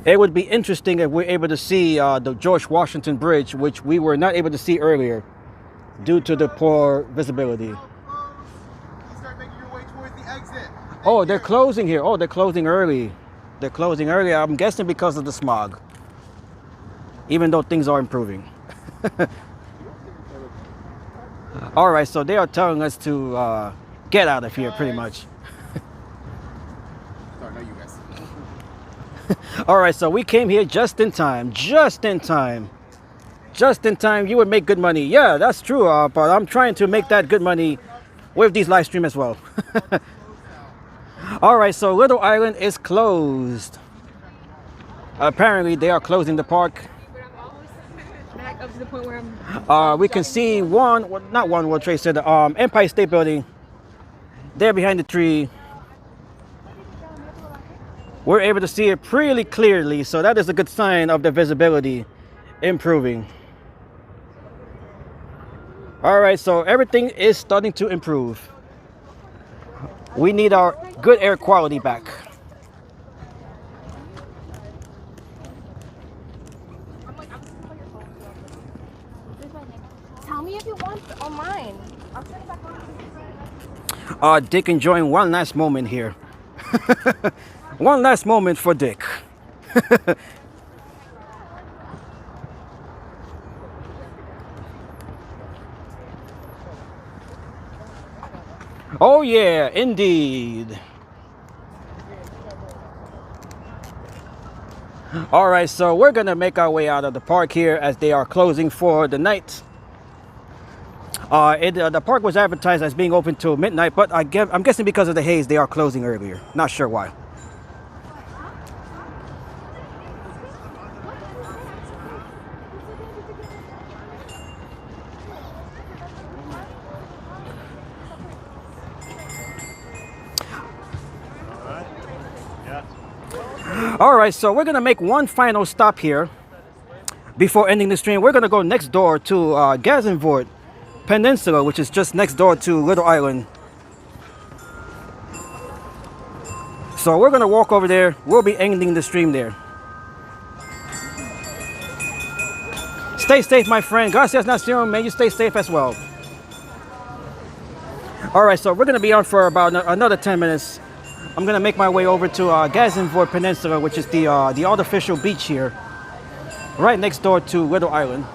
It would be interesting if we're able to see the George Washington Bridge, which we were not able to see earlier due to the poor visibility. Oh, they're closing here. Oh, they're closing early. They're closing early. I'm guessing because of the smog. Even though things are improving. All right, so they are telling us to get out of here pretty much. Sorry, no, you guys. All right, so we came here just in time. Just in time. Just in time. You would make good money. Yeah, that's true. But I'm trying to make that good money with these live streams as well. All right, so Little Island is closed. Apparently, they are closing the park. Back up to the point where I'm We can see not One World Trade Center, Empire State Building. There behind the tree. We're able to see it pretty clearly, so that is a good sign of the visibility improving. All right, so everything is starting to improve. We need our good air quality back. Tell me if you want on mine. I'll turn it back on. Dick enjoying one last moment here. One last moment for Dick. Oh yeah, indeed. All right, so we're gonna make our way out of the park here as they are closing for the night. The park was advertised as being open till midnight, but I'm guessing because of the haze, they are closing earlier. Not sure why. All right, so we're gonna make one final stop here before ending the stream. We're gonna go next door to Gazivort Peninsula, which is just next door to Little Island. So we're gonna walk over there. We'll be ending the stream there. Stay safe, my friend. Gracias, Nacion. May you stay safe as well. All right, so we're gonna be on for about another 10 minutes. I'm gonna make my way over to Gazenvoort Peninsula, which is the artificial beach here, right next door to Little Island.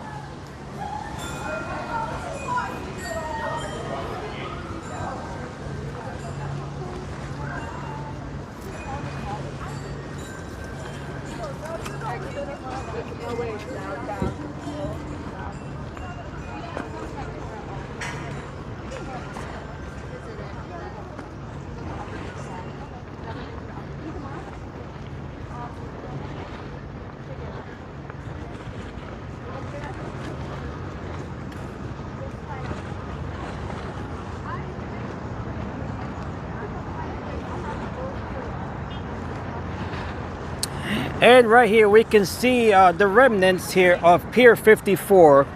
And right here we can see the remnants here of Pier 54.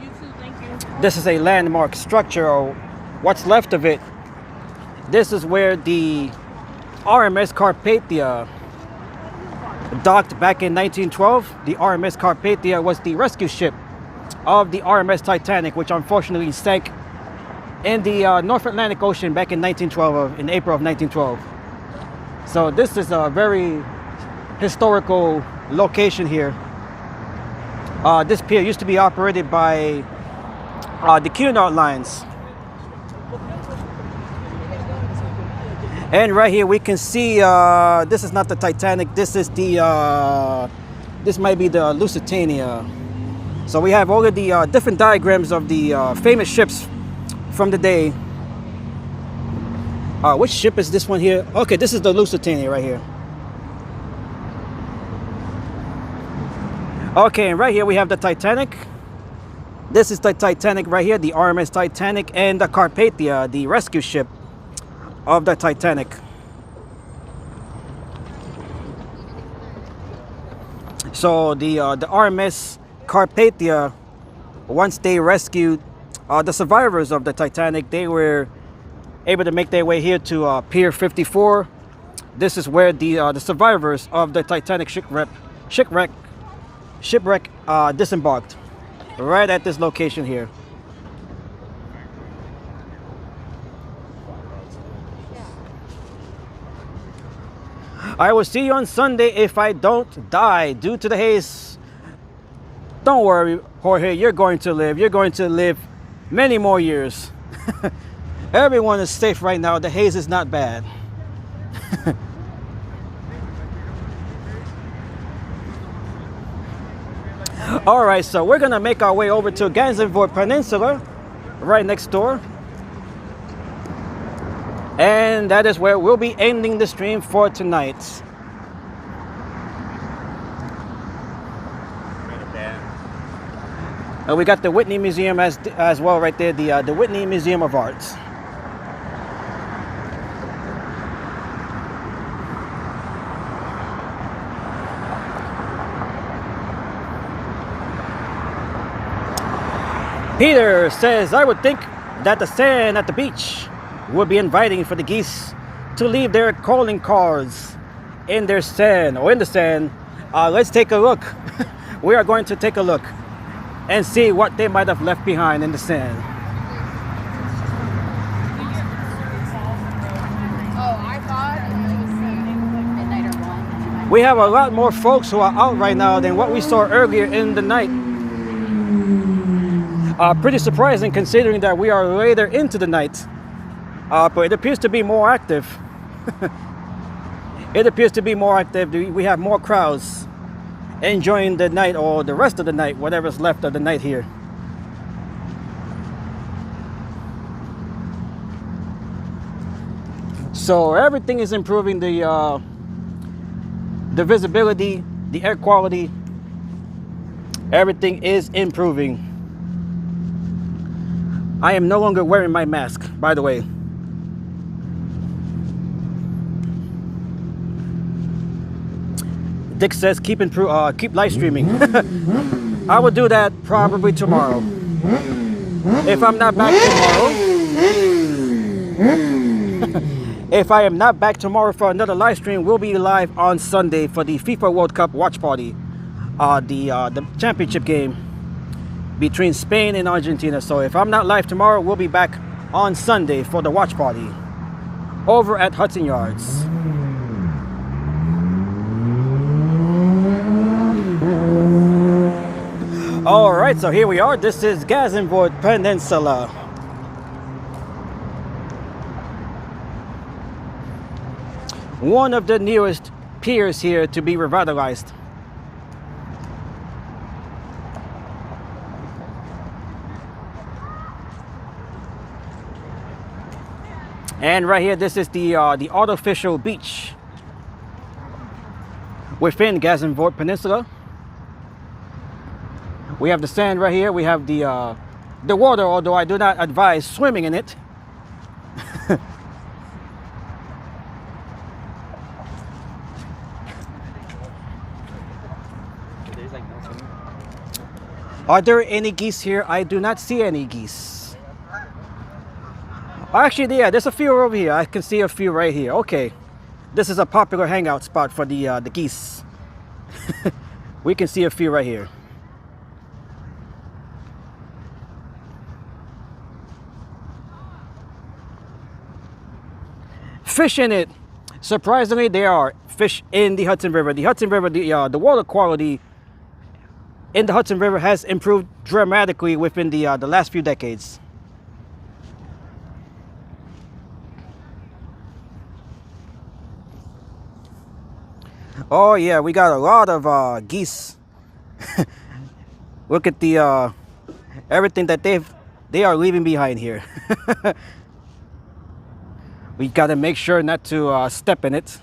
You too, thank you. This is a landmark structure, or what's left of it. This is where the RMS Carpathia docked back in 1912. The RMS Carpathia was the rescue ship of the RMS Titanic, which unfortunately sank in the North Atlantic Ocean back in 1912, in April of 1912. So this is a very historical location here. This pier used to be operated by the Cunard lines. And right here we can see this is not the Titanic, this is the this might be the Lusitania. So we have all of the different diagrams of the famous ships from the day. Which ship is this one here? Okay, this is the Lusitania right here. Okay, and right here we have the Titanic. This is the Titanic right here, the RMS Titanic, and the Carpathia, the rescue ship of the Titanic. So the RMS Carpathia, once they rescued the survivors of the Titanic, they were able to make their way here to Pier 54. This is where the survivors of the Titanic shipwreck disembarked, right at this location here. I will see you on Sunday if I don't die due to the haze. Don't worry, Jorge, you're going to live. You're going to live many more years. Everyone is safe right now. The haze is not bad. All right, so we're gonna make our way over to Gazenvoort Peninsula, right next door. And that is where we'll be ending the stream for tonight. And we got the Whitney Museum as well right there, the Whitney Museum of Arts. Peter says, I would think that the sand at the beach would be inviting for the geese to leave their calling cards in their sand or in the sand. Let's take a look. We are going to take a look and see what they might have left behind in the sand. Oh, I thought it was midnight or 1. We have a lot more folks who are out right now than what we saw earlier in the night. Pretty surprising considering that we are later into the night. But it appears to be more active. It appears to be more active. We have more crowds enjoying the night, or the rest of the night, whatever's left of the night here. So everything is improving, the visibility, the air quality, everything is improving. I am no longer wearing my mask, by the way. Dick says keep live streaming. I will do that probably tomorrow. If I'm not back tomorrow, if I am not back tomorrow for another live stream, we'll be live on Sunday for the FIFA World Cup watch party, the championship game between Spain and Argentina. So if I'm not live tomorrow, we'll be back on Sunday for the watch party over at Hudson Yards. All right, so here we are. This is Gazemvoort Peninsula. One of the newest piers here to be revitalized. And right here, this is the artificial beach within Gazemvoort Peninsula. We have the sand right here. We have the water, although I do not advise swimming in it. Are there any geese here? I do not see any geese. Actually, yeah, there's a few over here. I can see a few right here. Okay, this is a popular hangout spot for the geese. We can see a few right here. Fish in it. Surprisingly, there are fish in the Hudson River. The Hudson River, the water quality in the Hudson River has improved dramatically within the last few decades. Oh yeah, we got a lot of geese. Look at the everything that they are leaving behind here. We got to make sure not to step in it.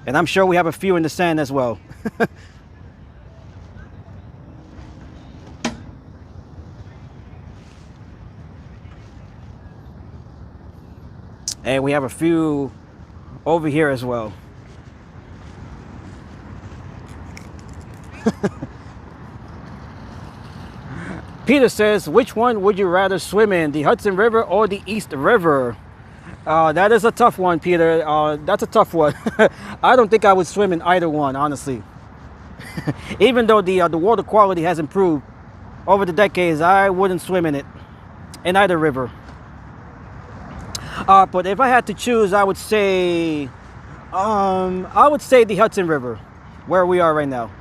And I'm sure we have a few in the sand as well. And we have a few over here as well. Peter says, which one would you rather swim in, the Hudson River or the East River? That is a tough one, Peter. That's a tough one. I don't think I would swim in either one, honestly. Even though the water quality has improved over the decades, I wouldn't swim in it, in either river. But if I had to choose, I would say the Hudson River, where we are right now.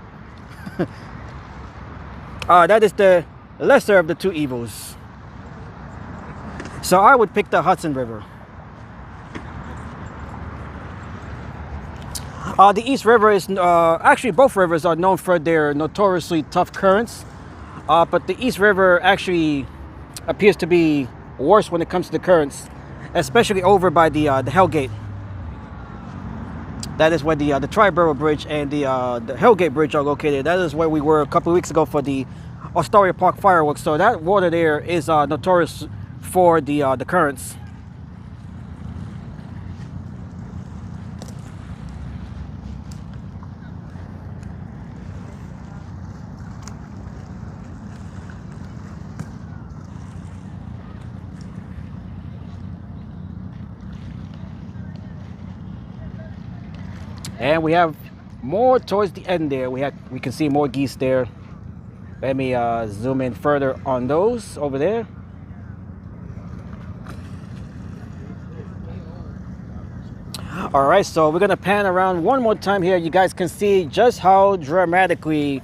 That is the lesser of the two evils. So I would pick the Hudson River. The East River is, actually both rivers are known for their notoriously tough currents. But the East River actually appears to be worse when it comes to the currents, especially over by the Hellgate. That is where the Triborough Bridge and the Hellgate Bridge are located. That is where we were a couple of weeks ago for the Astoria Park fireworks. So that water there is notorious for the currents. And we have more towards the end there. We can see more geese there. Let me zoom in further on those over there. All right, so we're gonna pan around one more time here. You guys can see just how dramatically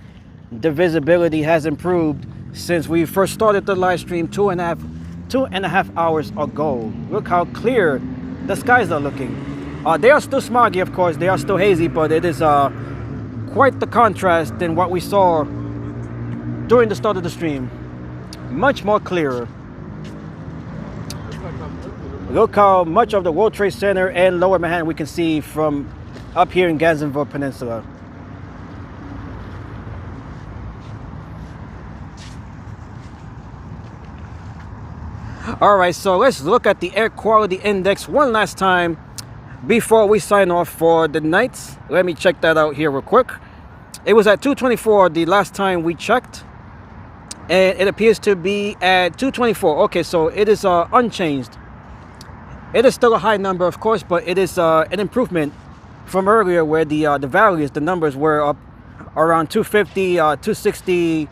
the visibility has improved since we first started the live stream two and a half hours ago. Look how clear the skies are looking. They are still smoggy, of course. They are still hazy, but it is quite the contrast than what we saw during the start of the stream. Much more clearer. Look how much of the World Trade Center and Lower Manhattan we can see from up here in Gazemvoort Peninsula. All right, so let's look at the air quality index one last time before we sign off for the night. Let me check that out here real quick. It was at 224 the last time we checked, and it appears to be at 224. Okay, so it is unchanged. It is still a high number, of course, but it is an improvement from earlier where the values, the numbers were up around 250, 260.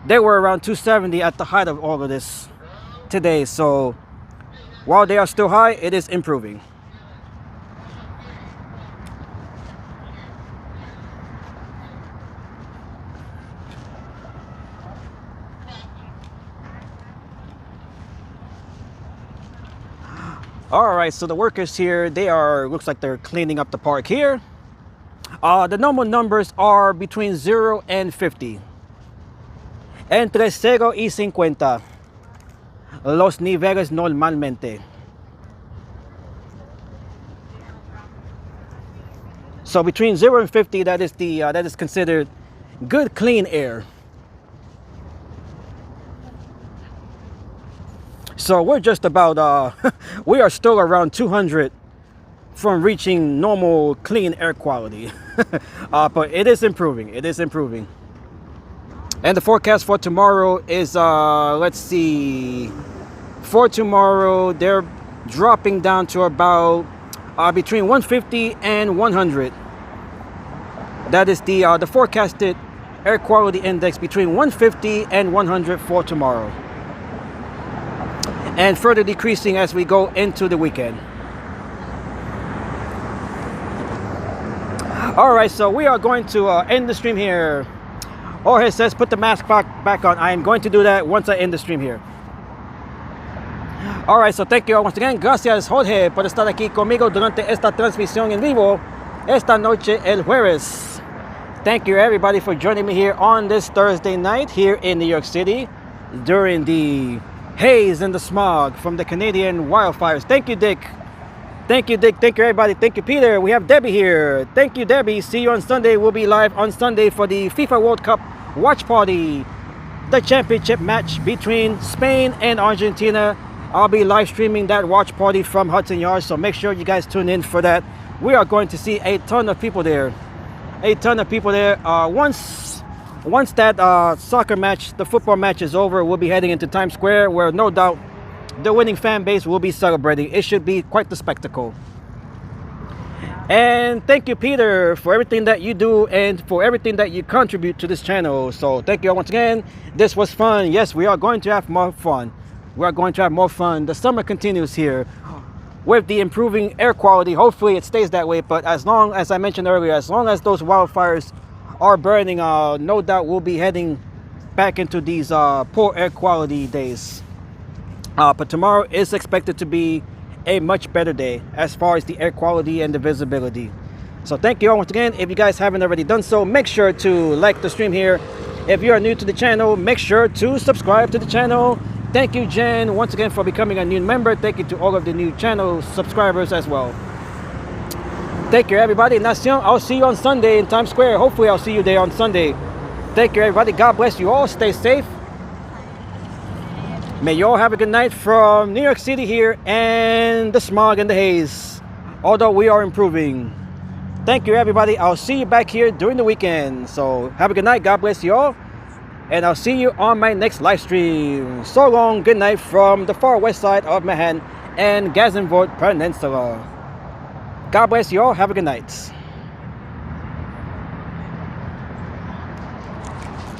They were around 270 at the height of all of this today. So while they are still high, it is improving. All right, so the workers here, looks like they're cleaning up the park here. The normal numbers are between 0 and 50. Entre 0 y 50. Los niveles normalmente. So between 0 and 50, that is considered good clean air. So we're just about, we are still around 200 from reaching normal clean air quality. But it is improving, it is improving. And the forecast for tomorrow is, let's see, for tomorrow, they're dropping down to about between 150 and 100. That is the forecasted air quality index between 150 and 100 for tomorrow. And further decreasing as we go into the weekend. All right, so we are going to end the stream here. Jorge says, put the mask back on. I am going to do that once I end the stream here. All right, so thank you all once again. Gracias, Jorge, por estar aquí conmigo durante esta transmisión en vivo esta noche el jueves. Thank you everybody for joining me here on this Thursday night here in New York City during the haze and the smog from the Canadian wildfires. Thank you, Dick. Thank you, Dick. Thank you, everybody. Thank you, Peter. We have Debbie here. Thank you, Debbie. See you on Sunday. We'll be live on Sunday for the FIFA World Cup watch party, the championship match between Spain and Argentina. I'll be live streaming that watch party from Hudson Yards, so make sure you guys tune in for that. We are going to see a ton of people there. A ton of people there. Once that soccer match, the football match is over, we'll be heading into Times Square, where no doubt the winning fan base will be celebrating. It should be quite the spectacle. And thank you, Peter, for everything that you do and for everything that you contribute to this channel. So thank you all once again. This was fun. Yes, we are going to have more fun. We are going to have more fun. The summer continues here with the improving air quality. Hopefully it stays that way. But as long as I mentioned earlier, as long as those wildfires are burning, no doubt we'll be heading back into these poor air quality days. But tomorrow is expected to be a much better day as far as the air quality and the visibility. So thank you all once again. If you guys haven't already done so, make sure to like the stream here. If you are new to the channel, make sure to subscribe to the channel. Thank you, Jen, once again for becoming a new member. Thank you to all of the new channel subscribers as well. Thank you, everybody. Nacion, I'll see you on Sunday in Times Square. Hopefully, I'll see you there on Sunday. Thank you, everybody. God bless you all. Stay safe. May you all have a good night from New York City here and the smog and the haze. Although we are improving. Thank you, everybody. I'll see you back here during the weekend. So have a good night. God bless you all. And I'll see you on my next live stream. So long. Good night from the far west side of Manhattan and Gazemvoort Peninsula. God bless you all. Have a good night.